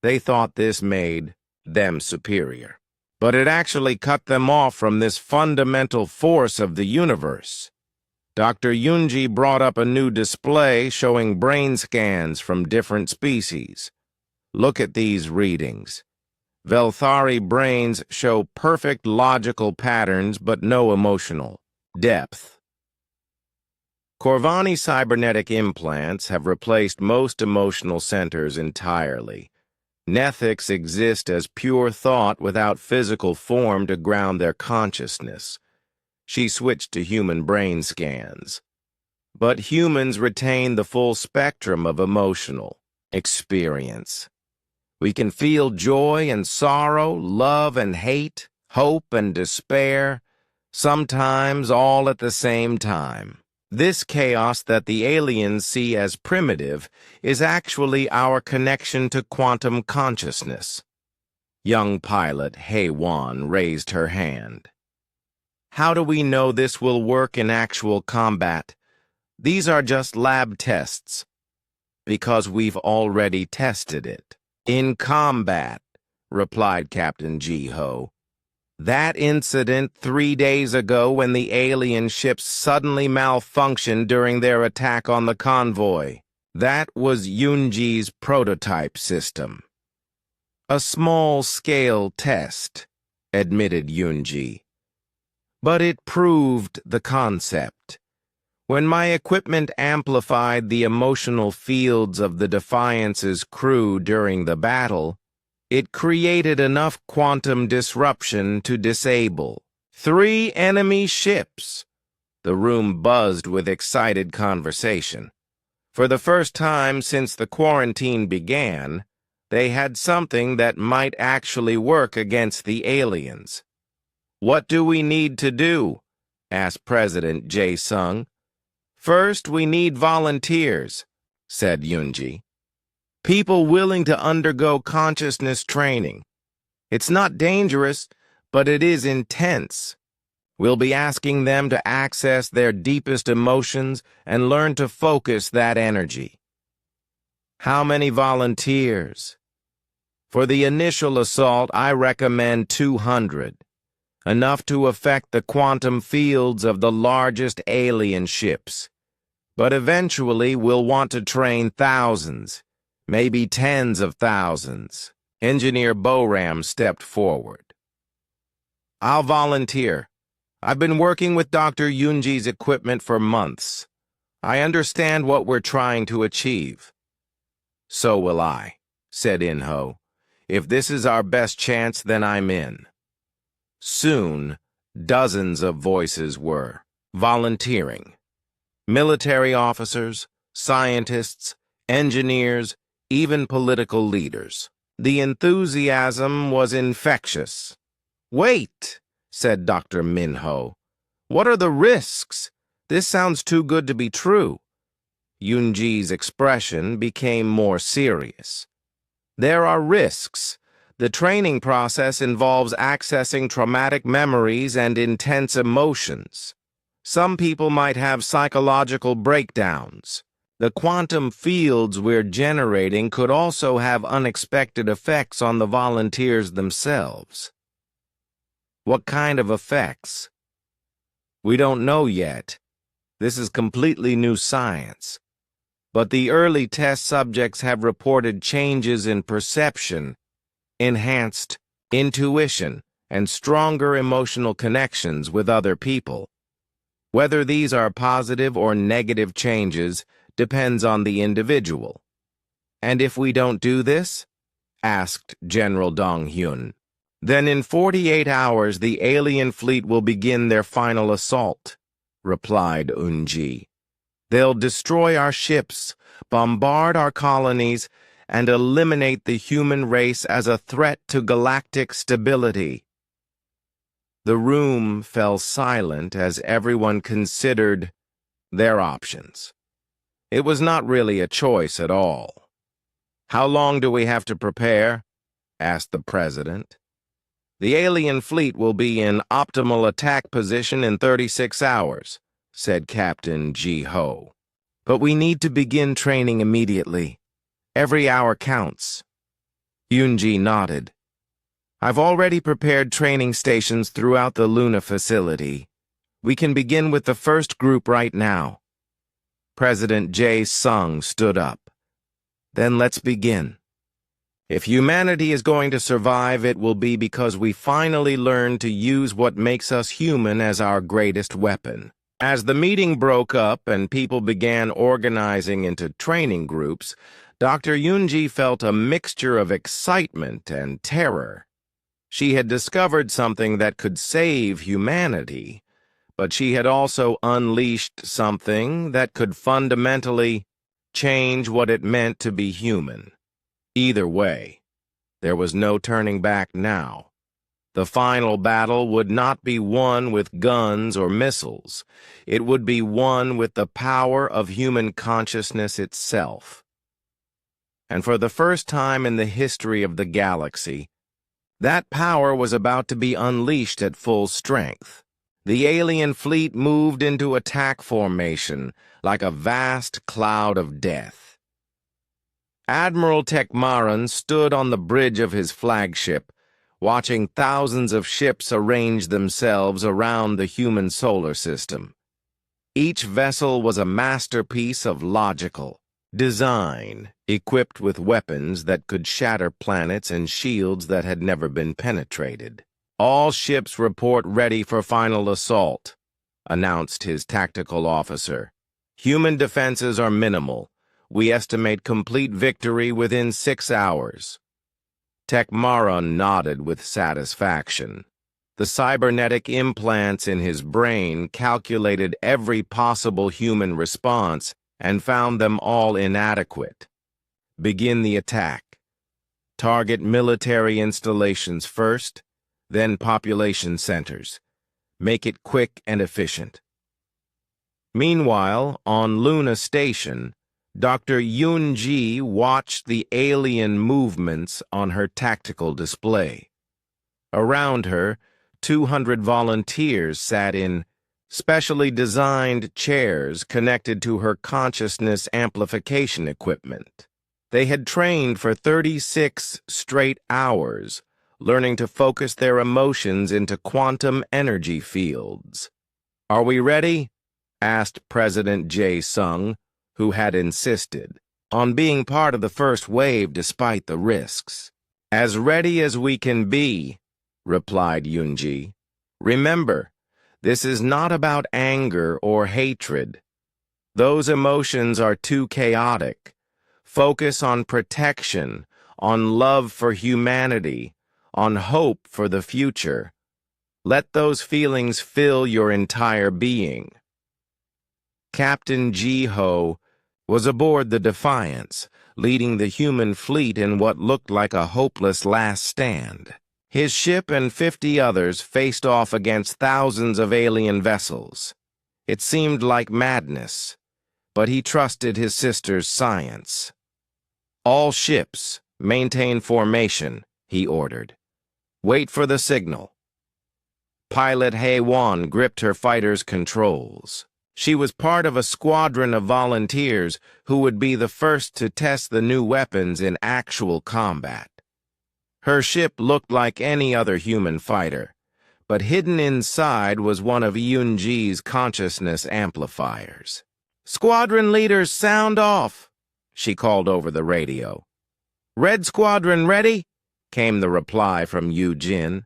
They thought this made them superior. But it actually cut them off from this fundamental force of the universe. Dr. Yoonji brought up a new display showing brain scans from different species. Look at these readings. Velthari brains show perfect logical patterns but no emotional depth. Corvani cybernetic implants have replaced most emotional centers entirely. Nethics exist as pure thought without physical form to ground their consciousness. She switched to human brain scans. But humans retain the full spectrum of emotional experience. We can feel joy and sorrow, love and hate, hope and despair, sometimes all at the same time. This chaos that the aliens see as primitive is actually our connection to quantum consciousness. Young pilot Hae-won raised her hand. How do we know this will work in actual combat? These are just lab tests. Because we've already tested it. In combat, replied Captain Ji-ho. That incident 3 days ago when the alien ships suddenly malfunctioned during their attack on the convoy. That was Yoonji's prototype system. A small-scale test, admitted Yoonji. But it proved the concept. When my equipment amplified the emotional fields of the Defiance's crew during the battle, it created enough quantum disruption to disable 3 enemy ships. The room buzzed with excited conversation. For the first time since the quarantine began, they had something that might actually work against the aliens. What do we need to do? Asked President Jae-sung. First, we need volunteers, said Yoonji. People willing to undergo consciousness training. It's not dangerous, but it is intense. We'll be asking them to access their deepest emotions and learn to focus that energy. How many volunteers? For the initial assault, I recommend 200. Enough to affect the quantum fields of the largest alien ships. But eventually, we'll want to train thousands. Maybe tens of thousands. Engineer Boram stepped forward. I'll volunteer. I've been working with Dr. Yoonji's equipment for months. I understand what we're trying to achieve. So will I, said In-ho. If this is our best chance, then I'm in. Soon, dozens of voices were volunteering. Military officers, scientists, engineers, even political leaders. The enthusiasm was infectious. Wait, said Dr. Min-ho. What are the risks? This sounds too good to be true. Yoonji's expression became more serious. There are risks. The training process involves accessing traumatic memories and intense emotions. Some people might have psychological breakdowns. The quantum fields we're generating could also have unexpected effects on the volunteers themselves. What kind of effects? We don't know yet. This is completely new science. But the early test subjects have reported changes in perception, enhanced intuition, and stronger emotional connections with other people. Whether these are positive or negative changes depends on the individual. And if we don't do this? Asked General Dong Hyun. Then in 48 hours the alien fleet will begin their final assault, replied Unji. They'll destroy our ships, bombard our colonies, and eliminate the human race as a threat to galactic stability. The room fell silent as everyone considered their options. It was not really a choice at all. How long do we have to prepare? Asked the president. The alien fleet will be in optimal attack position in 36 hours, said Captain Ji-ho. But we need to begin training immediately. Every hour counts. Yoonji nodded. I've already prepared training stations throughout the Luna facility. We can begin with the first group right now. President Jae-sung stood up. Then let's begin. If humanity is going to survive, it will be because we finally learn to use what makes us human as our greatest weapon. As the meeting broke up and people began organizing into training groups, Dr. Yoonji felt a mixture of excitement and terror. She had discovered something that could save humanity, but she had also unleashed something that could fundamentally change what it meant to be human. Either way, there was no turning back now. The final battle would not be won with guns or missiles. It would be won with the power of human consciousness itself. And for the first time in the history of the galaxy, that power was about to be unleashed at full strength. The alien fleet moved into attack formation like a vast cloud of death. Admiral Tekmaran stood on the bridge of his flagship, watching thousands of ships arrange themselves around the human solar system. Each vessel was a masterpiece of logical design, equipped with weapons that could shatter planets and shields that had never been penetrated. All ships report ready for final assault, announced his tactical officer. Human defenses are minimal. We estimate complete victory within 6 hours. Tekmaran nodded with satisfaction. The cybernetic implants in his brain calculated every possible human response and found them all inadequate. Begin the attack. Target military installations first, then population centers. Make it quick and efficient. Meanwhile, on Luna Station, Dr. Yoon-ji watched the alien movements on her tactical display. Around her, 200 volunteers sat in specially designed chairs connected to her consciousness amplification equipment. They had trained for 36 straight hours, learning to focus their emotions into quantum energy fields. "Are we ready?" asked President Jae-sung, who had insisted on being part of the first wave despite the risks. "As ready as we can be," replied Yoonji. "Remember, this is not about anger or hatred. Those emotions are too chaotic. Focus on protection, on love for humanity, on hope for the future. Let those feelings fill your entire being." Captain Ji-ho was aboard the Defiance, leading the human fleet in what looked like a hopeless last stand. His ship and 50 others faced off against thousands of alien vessels. It seemed like madness, but he trusted his sister's science. "All ships, maintain formation," he ordered. "Wait for the signal." Pilot Hae-won gripped her fighter's controls. She was part of a squadron of volunteers who would be the first to test the new weapons in actual combat. Her ship looked like any other human fighter, but hidden inside was one of Yunji's consciousness amplifiers. "Squadron leaders, sound off," she called over the radio. "Red Squadron ready?" came the reply from Yujin.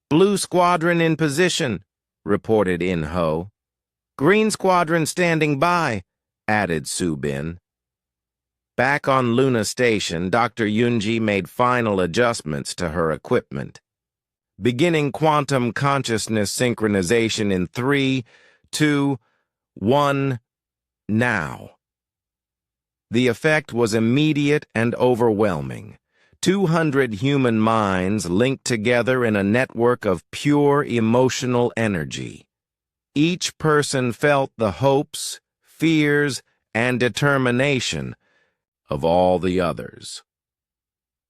"Blue Squadron in position," reported In-ho. "Green Squadron standing by," added Su-bin. Back on Luna Station, Dr. Yunji made final adjustments to her equipment. Beginning quantum consciousness synchronization in 3, 2, 1, now. The effect was immediate and overwhelming. 200 human minds linked together in a network of pure emotional energy. Each person felt the hopes, fears, and determination of all the others.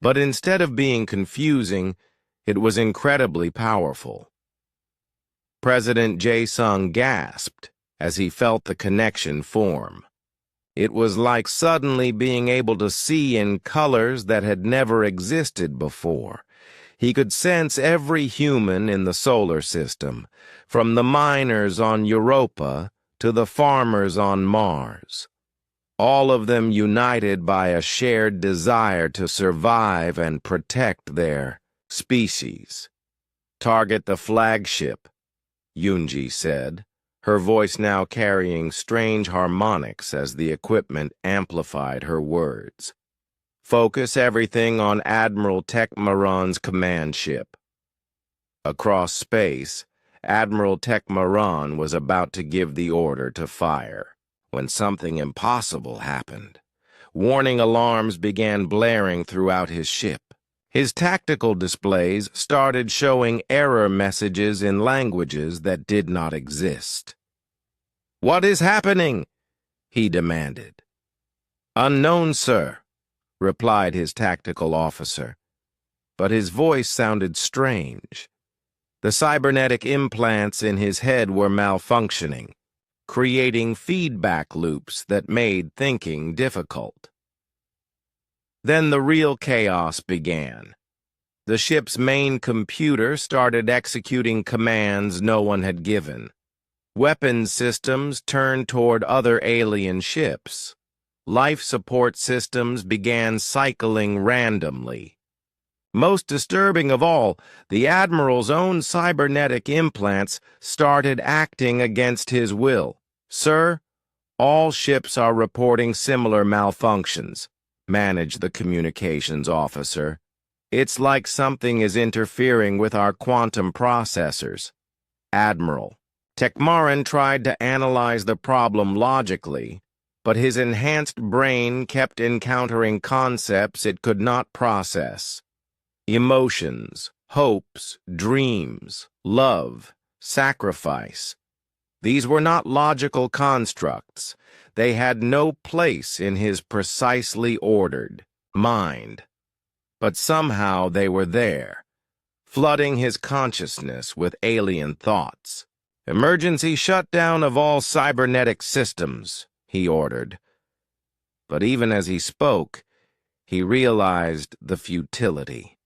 But instead of being confusing, it was incredibly powerful. President Jae-sung gasped as he felt the connection form. It was like suddenly being able to see in colors that had never existed before. He could sense every human in the solar system, from the miners on Europa to the farmers on Mars. All of them united by a shared desire to survive and protect their species. "Target the flagship," Yunji said, her voice now carrying strange harmonics as the equipment amplified her words. "Focus everything on Admiral Tekmaran's command ship." Across space, Admiral Tekmaran was about to give the order to fire when something impossible happened. Warning alarms began blaring throughout his ship. His tactical displays started showing error messages in languages that did not exist. "What is happening?" he demanded. "Unknown, sir," replied his tactical officer, but his voice sounded strange. The cybernetic implants in his head were malfunctioning, creating feedback loops that made thinking difficult. Then the real chaos began. The ship's main computer started executing commands no one had given. Weapons systems turned toward other alien ships. Life support systems began cycling randomly. Most disturbing of all, the Admiral's own cybernetic implants started acting against his will. "Sir, all ships are reporting similar malfunctions," managed the communications officer. "It's like something is interfering with our quantum processors." "Admiral, Tekmaran tried to analyze the problem logically, but his enhanced brain kept encountering concepts it could not process. Emotions, hopes, dreams, love, sacrifice. These were not logical constructs. They had no place in his precisely ordered mind. But somehow they were there, flooding his consciousness with alien thoughts. "Emergency shutdown of all cybernetic systems," he ordered. But even as he spoke, he realized the futility.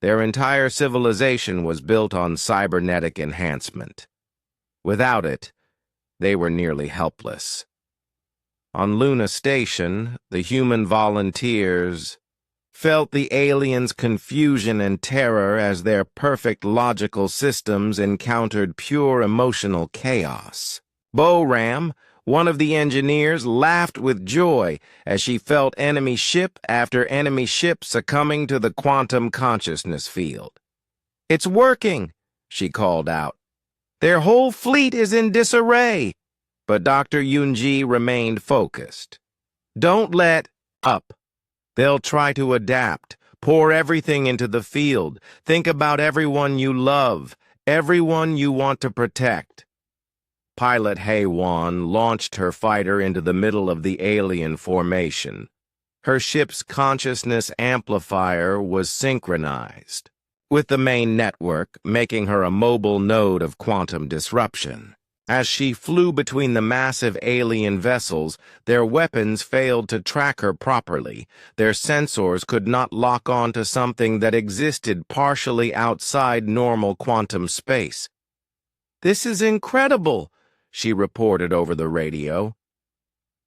Their entire civilization was built on cybernetic enhancement. Without it, they were nearly helpless. On Luna Station, the human volunteers felt the aliens' confusion and terror as their perfect logical systems encountered pure emotional chaos. Bo-Ram, one of the engineers, laughed with joy as she felt enemy ship after enemy ship succumbing to the quantum consciousness field. "It's working," she called out. "Their whole fleet is in disarray." But Dr. Yunji remained focused. "Don't let up. They'll try to adapt, pour everything into the field. Think about everyone you love, everyone you want to protect." Pilot Hae-won launched her fighter into the middle of the alien formation. Her ship's consciousness amplifier was synchronized with the main network, making her a mobile node of quantum disruption. As she flew between the massive alien vessels, their weapons failed to track her properly. Their sensors could not lock on to something that existed partially outside normal quantum space. "This is incredible," she reported over the radio.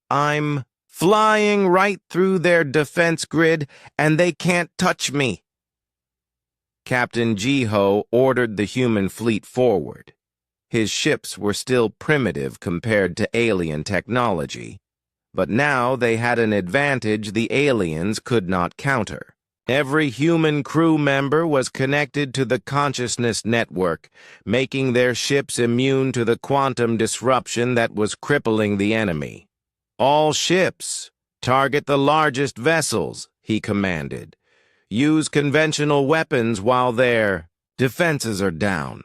"I'm flying right through their defense grid, and they can't touch me." Captain Jiho ordered the human fleet forward. His ships were still primitive compared to alien technology, but now they had an advantage the aliens could not counter. Every human crew member was connected to the consciousness network, making their ships immune to the quantum disruption that was crippling the enemy. "All ships, target the largest vessels," he commanded. "Use conventional weapons while their defenses are down."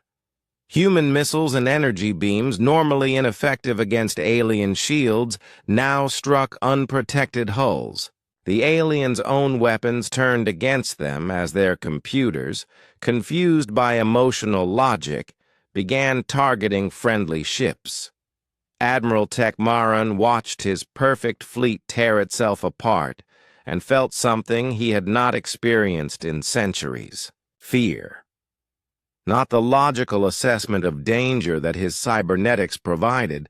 Human missiles and energy beams, normally ineffective against alien shields, now struck unprotected hulls. The aliens' own weapons turned against them as their computers, confused by emotional logic, began targeting friendly ships. Admiral Tekmaran watched his perfect fleet tear itself apart and felt something he had not experienced in centuries: fear. Not the logical assessment of danger that his cybernetics provided,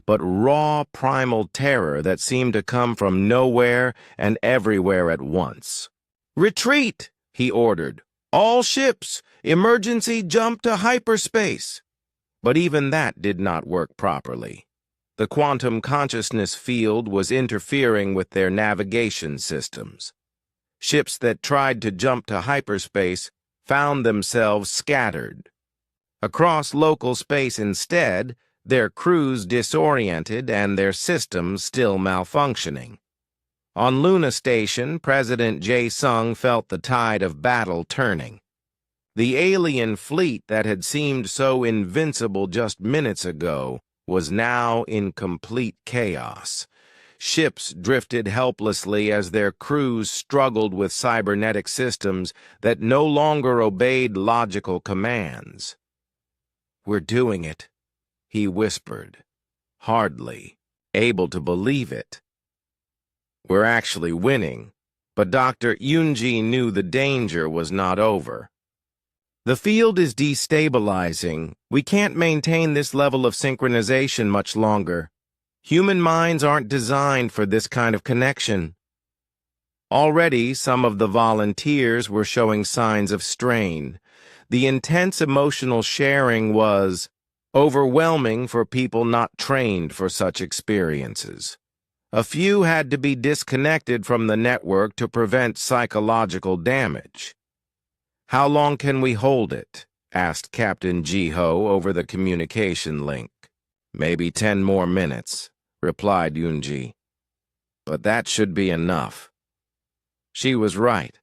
but raw primal terror that seemed to come from nowhere and everywhere at once. "Retreat!" he ordered. "All ships, emergency jump to hyperspace." But even that did not work properly. The quantum consciousness field was interfering with their navigation systems. Ships that tried to jump to hyperspace found themselves scattered across local space instead, their crews disoriented and their systems still malfunctioning. On Luna Station, President Jae-sung felt the tide of battle turning. The alien fleet that had seemed so invincible just minutes ago was now in complete chaos. Ships drifted helplessly as their crews struggled with cybernetic systems that no longer obeyed logical commands. "We're doing it," he whispered, hardly able to believe it. "We're actually winning," but Dr. Yunji knew the danger was not over. "The field is destabilizing. We can't maintain this level of synchronization much longer. Human minds aren't designed for this kind of connection." Already, some of the volunteers were showing signs of strain. The intense emotional sharing was overwhelming for people not trained for such experiences. A few had to be disconnected from the network to prevent psychological damage. "How long can we hold it?" asked Captain Jiho over the communication link. "Maybe 10 more minutes," replied Yunji. "But that should be enough." She was right.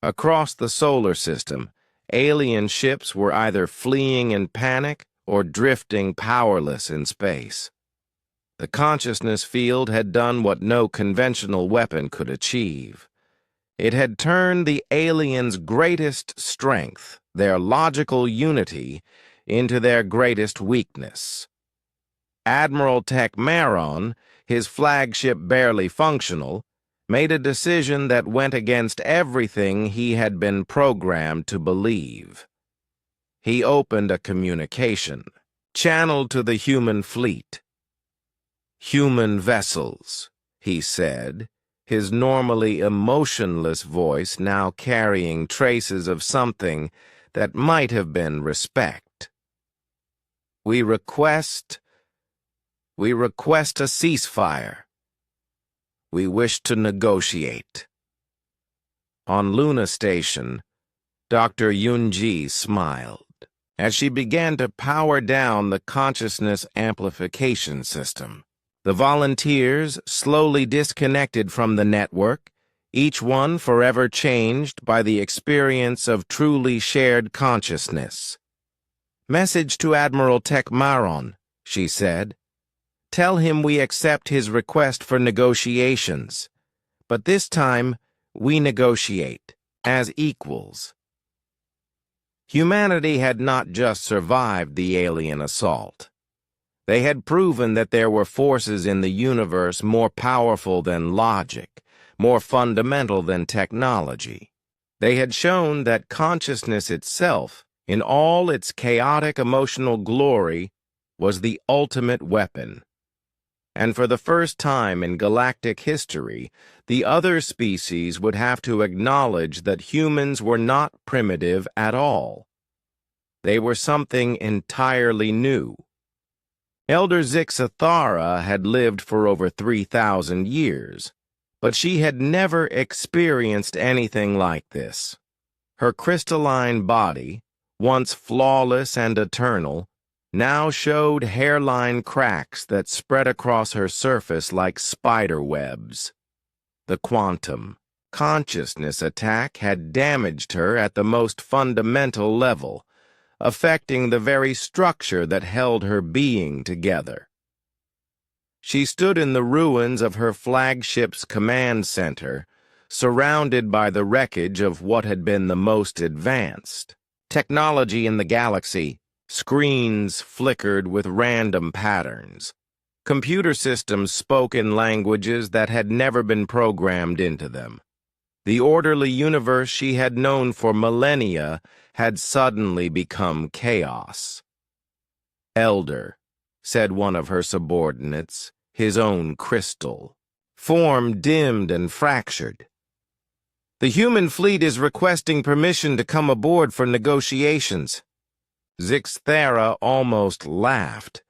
Across the solar system, alien ships were either fleeing in panic or drifting powerless in space. The consciousness field had done what no conventional weapon could achieve. It had turned the aliens' greatest strength, their logical unity, into their greatest weakness. Admiral Tekmaran, his flagship barely functional, made a decision that went against everything he had been programmed to believe. He opened a communication, channeled to the human fleet. "Human vessels," he said, his normally emotionless voice now carrying traces of something that might have been respect. We request a ceasefire. We wish to negotiate." On Luna Station, Dr. Yunji smiled as she began to power down the consciousness amplification system. The volunteers slowly disconnected from the network, each one forever changed by the experience of truly shared consciousness. "Message to Admiral Tekmaran," she said. "Tell him we accept his request for negotiations. But this time, we negotiate, as equals." Humanity had not just survived the alien assault. They had proven that there were forces in the universe more powerful than logic, more fundamental than technology. They had shown that consciousness itself, in all its chaotic emotional glory, was the ultimate weapon. And for the first time in galactic history, the other species would have to acknowledge that humans were not primitive at all. They were something entirely new. Elder Zixathara had lived for over 3,000 years, but she had never experienced anything like this. Her crystalline body, once flawless and eternal, now showed hairline cracks that spread across her surface like spider webs. The quantum consciousness attack had damaged her at the most fundamental level, affecting the very structure that held her being together. She stood in the ruins of her flagship's command center, surrounded by the wreckage of what had been the most advanced technology in the galaxy. Screens flickered with random patterns. Computer systems spoke in languages that had never been programmed into them. The orderly universe she had known for millennia had suddenly become chaos. "Elder," said one of her subordinates, his own crystal. Form dimmed and fractured. "The human fleet is requesting permission to come aboard for negotiations." Zixthara almost laughed,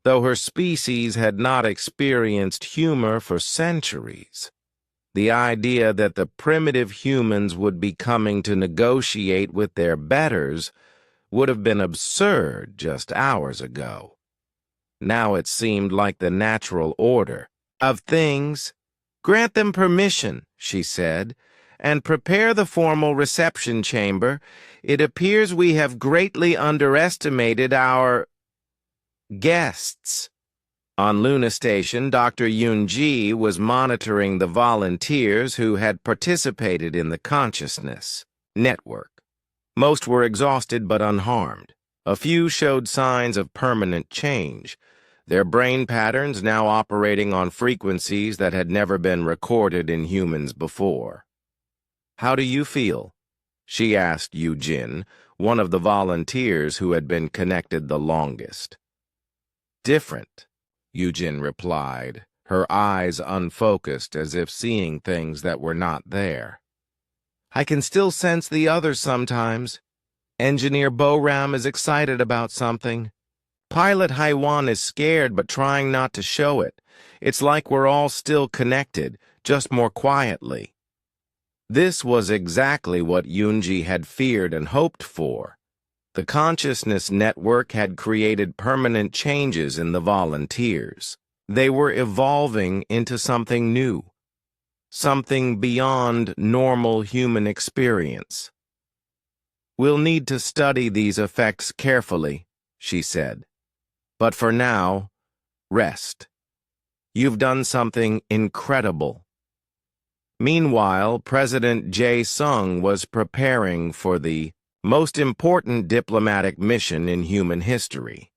though her species had not experienced humor for centuries. The idea that the primitive humans would be coming to negotiate with their betters would have been absurd just hours ago. Now it seemed like the natural order of things. "Grant them permission," she said, "and prepare the formal reception chamber. It appears we have greatly underestimated our guests." On Luna Station, Dr. Yunji was monitoring the volunteers who had participated in the consciousness network. Most were exhausted but unharmed. A few showed signs of permanent change, their brain patterns now operating on frequencies that had never been recorded in humans before. "How do you feel?" she asked Eugene, one of the volunteers who had been connected the longest. "Different," Eugene replied, her eyes unfocused as if seeing things that were not there. "I can still sense the others sometimes. Engineer Boram is excited about something. Pilot Haiwan is scared but trying not to show it. It's like we're all still connected, just more quietly." This was exactly what Yunji had feared and hoped for. The consciousness network had created permanent changes in the volunteers. They were evolving into something new, something beyond normal human experience. "We'll need to study these effects carefully," she said. "But for now, rest. You've done something incredible." Meanwhile, President Jae-sung was preparing for the most important diplomatic mission in human history.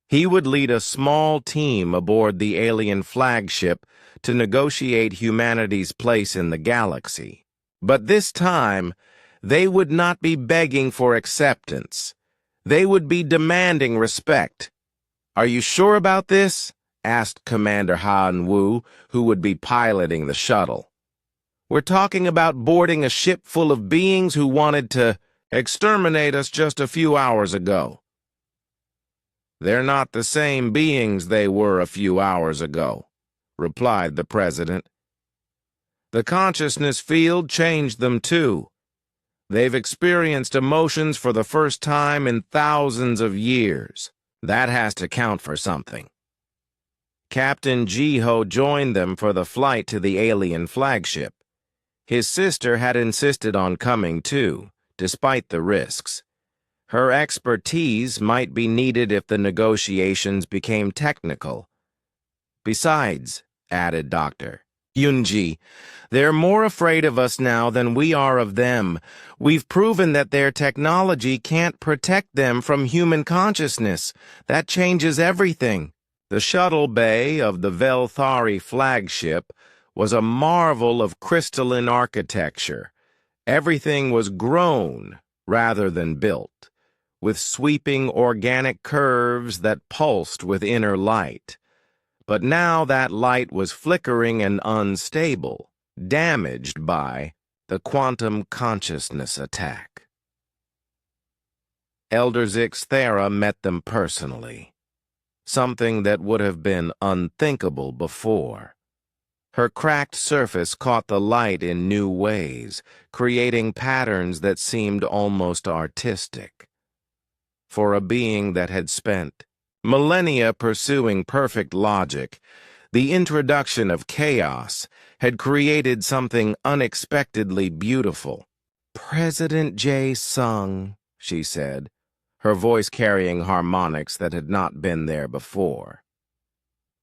He would lead a small team aboard the alien flagship to negotiate humanity's place in the galaxy. But this time, they would not be begging for acceptance. They would be demanding respect. "Are you sure about this?" asked Commander Han Wu, who would be piloting the shuttle. "We're talking about boarding a ship full of beings who wanted to exterminate us just a few hours ago." "They're not the same beings they were a few hours ago," replied the president. "The consciousness field changed them too. They've experienced emotions for the first time in thousands of years. That has to count for something." Captain Jiho joined them for the flight to the alien flagship. His sister had insisted on coming too, despite the risks. Her expertise might be needed if the negotiations became technical. "Besides," added Dr. Yunji, "they're more afraid of us now than we are of them. We've proven that their technology can't protect them from human consciousness. That changes everything." The shuttle bay of the Velthari flagship was a marvel of crystalline architecture. Everything was grown rather than built, with sweeping organic curves that pulsed with inner light. But now that light was flickering and unstable, damaged by the quantum consciousness attack. Elder Zixthera met them personally, something that would have been unthinkable before. Her cracked surface caught the light in new ways, creating patterns that seemed almost artistic. For a being that had spent millennia pursuing perfect logic, the introduction of chaos had created something unexpectedly beautiful. "President J. Sung," she said, her voice carrying harmonics that had not been there before.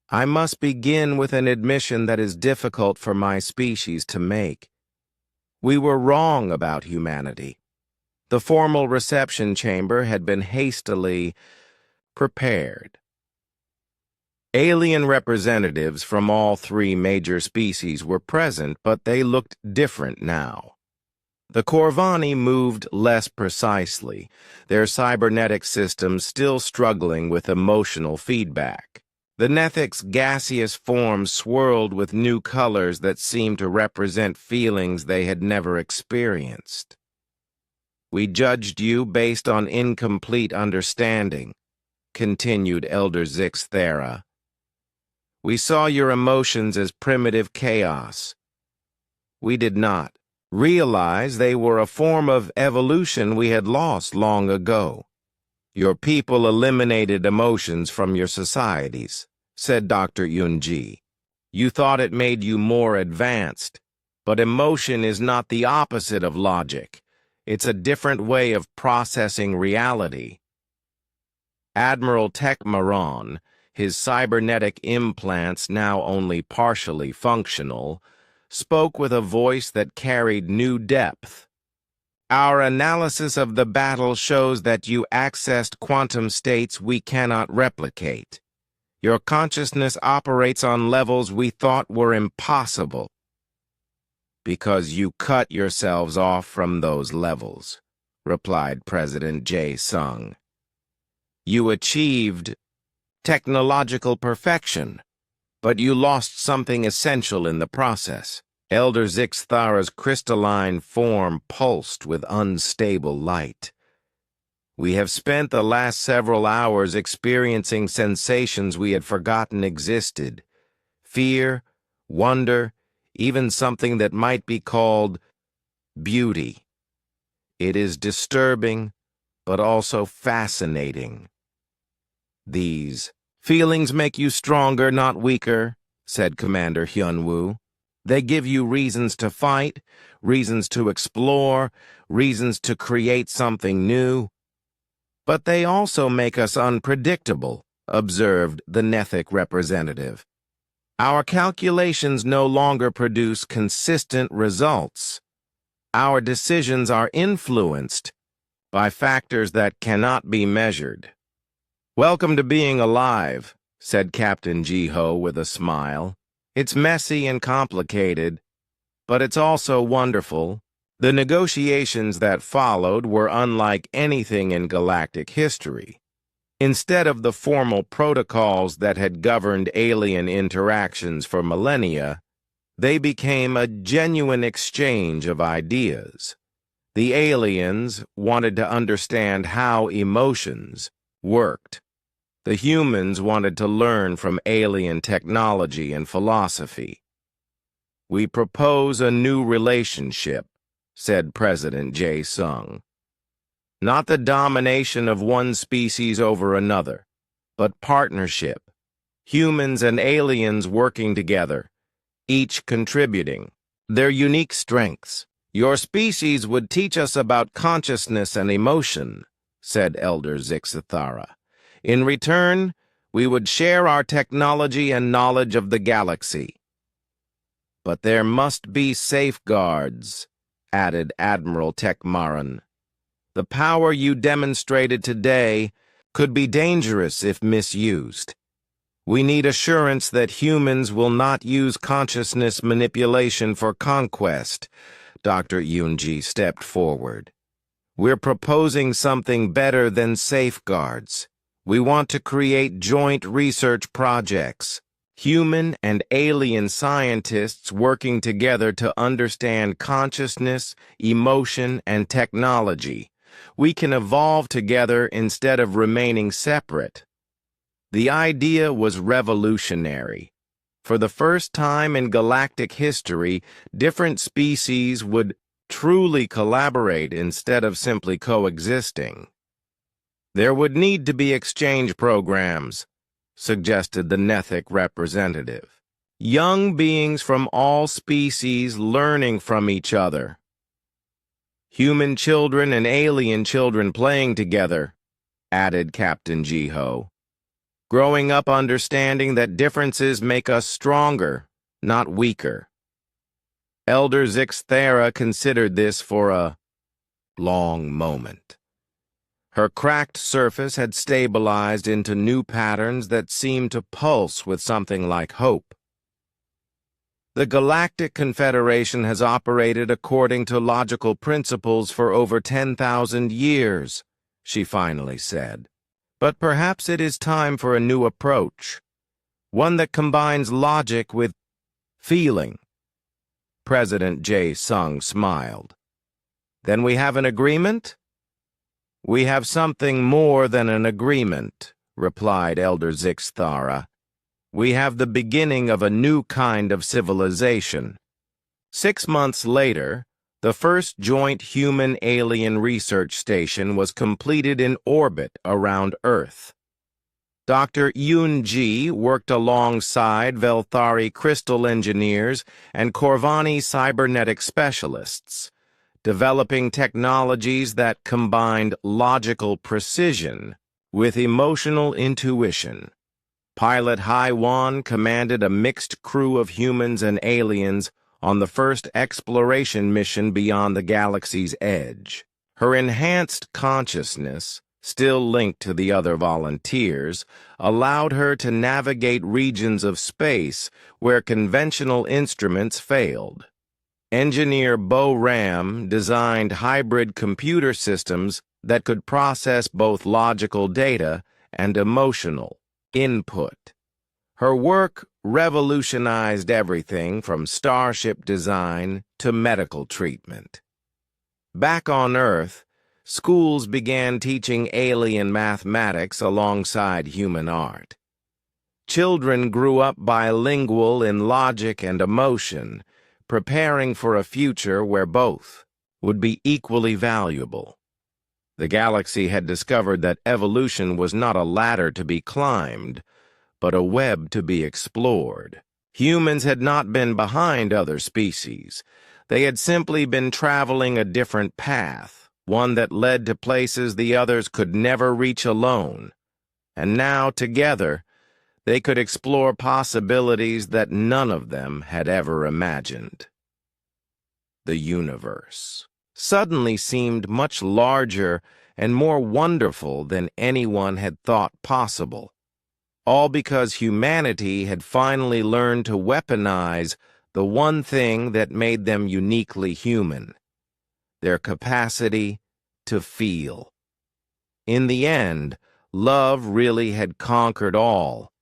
"I must begin with an admission that is difficult for my species to make. We were wrong about humanity. The formal reception chamber had been hastily prepared. Alien representatives from all three major species were present, but they looked different now. The Corvani moved less precisely, their cybernetic systems still struggling with emotional feedback. The Nethic's gaseous forms swirled with new colors that seemed to represent feelings they had never experienced. "We judged you based on incomplete understanding," continued Elder Zixthera. "We saw your emotions as primitive chaos. We did not realize they were a form of evolution we had lost long ago. Your people eliminated emotions from your societies," said Dr. Yunji. "You thought it made you more advanced, but emotion is not the opposite of logic. It's a different way of processing reality." Admiral Tekmaron, his cybernetic implants now only partially functional, spoke with a voice that carried new depth. "Our analysis of the battle shows that you accessed quantum states we cannot replicate. Your consciousness operates on levels we thought were impossible. Because you cut yourselves off from those levels," replied President J. Sung. "You achieved technological perfection, but you lost something essential in the process." Elder Zixthara's crystalline form pulsed with unstable light. "We have spent the last several hours experiencing sensations we had forgotten existed. Fear, wonder, even something that might be called beauty. It is disturbing, but also fascinating. These feelings make you stronger, not weaker," said Commander Hyunwoo. "They give you reasons to fight, reasons to explore, reasons to create something new. But they also make us unpredictable," observed the Nethic representative. "Our calculations no longer produce consistent results. Our decisions are influenced by factors that cannot be measured." "Welcome to being alive," said Captain Jiho with a smile. "It's messy and complicated, but it's also wonderful." The negotiations that followed were unlike anything in galactic history. Instead of the formal protocols that had governed alien interactions for millennia, they became a genuine exchange of ideas. The aliens wanted to understand how emotions worked. The humans wanted to learn from alien technology and philosophy. "We propose a new relationship," said President J. Sung. "Not the domination of one species over another, but partnership. Humans and aliens working together, each contributing their unique strengths. Your species would teach us about consciousness and emotion," said Elder Zixthara. "In return, we would share our technology and knowledge of the galaxy." "But there must be safeguards," added Admiral Tekmaron. "The power you demonstrated today could be dangerous if misused. We need assurance that humans will not use consciousness manipulation for conquest. Dr. Yunji stepped forward. We're proposing something better than safeguards. We want to create joint research projects, human and alien scientists working together to understand consciousness, emotion, and technology. We can evolve together instead of remaining separate. The idea was revolutionary. For the first time in galactic history, different species would truly collaborate instead of simply coexisting. There would need to be exchange programs, suggested the Nethic representative. Young beings from all species learning from each other. Human children and alien children playing together, added Captain Jiho. Growing up understanding that differences make us stronger, not weaker. Elder Zixthera considered this for a long moment. Her cracked surface had stabilized into new patterns that seemed to pulse with something like hope. The Galactic Confederation has operated according to logical principles for over 10,000 years, she finally said. But perhaps it is time for a new approach, one that combines logic with feeling. President Jae-sung smiled. Then we have an agreement? We have something more than an agreement, replied Elder Zixthara. We have the beginning of a new kind of civilization. 6 months later, the first joint human-alien research station was completed in orbit around Earth. Dr. Yoon-ji worked alongside Velthari crystal engineers and Corvani cybernetic specialists, developing technologies that combined logical precision with emotional intuition. Pilot Haiwan commanded a mixed crew of humans and aliens on the first exploration mission beyond the galaxy's edge. Her enhanced consciousness, still linked to the other volunteers, allowed her to navigate regions of space where conventional instruments failed. Engineer Bo Ram designed hybrid computer systems that could process both logical data and emotional input. Her work revolutionized everything from starship design to medical treatment. Back on Earth, schools began teaching alien mathematics alongside human art. Children grew up bilingual in logic and emotion, preparing for a future where both would be equally valuable. The galaxy had discovered that evolution was not a ladder to be climbed, but a web to be explored. Humans had not been behind other species. They had simply been traveling a different path, one that led to places the others could never reach alone. And now, together, they could explore possibilities that none of them had ever imagined. The universe suddenly seemed much larger and more wonderful than anyone had thought possible. All because humanity had finally learned to weaponize the one thing that made them uniquely human, their capacity to feel. In the end, love really had conquered all,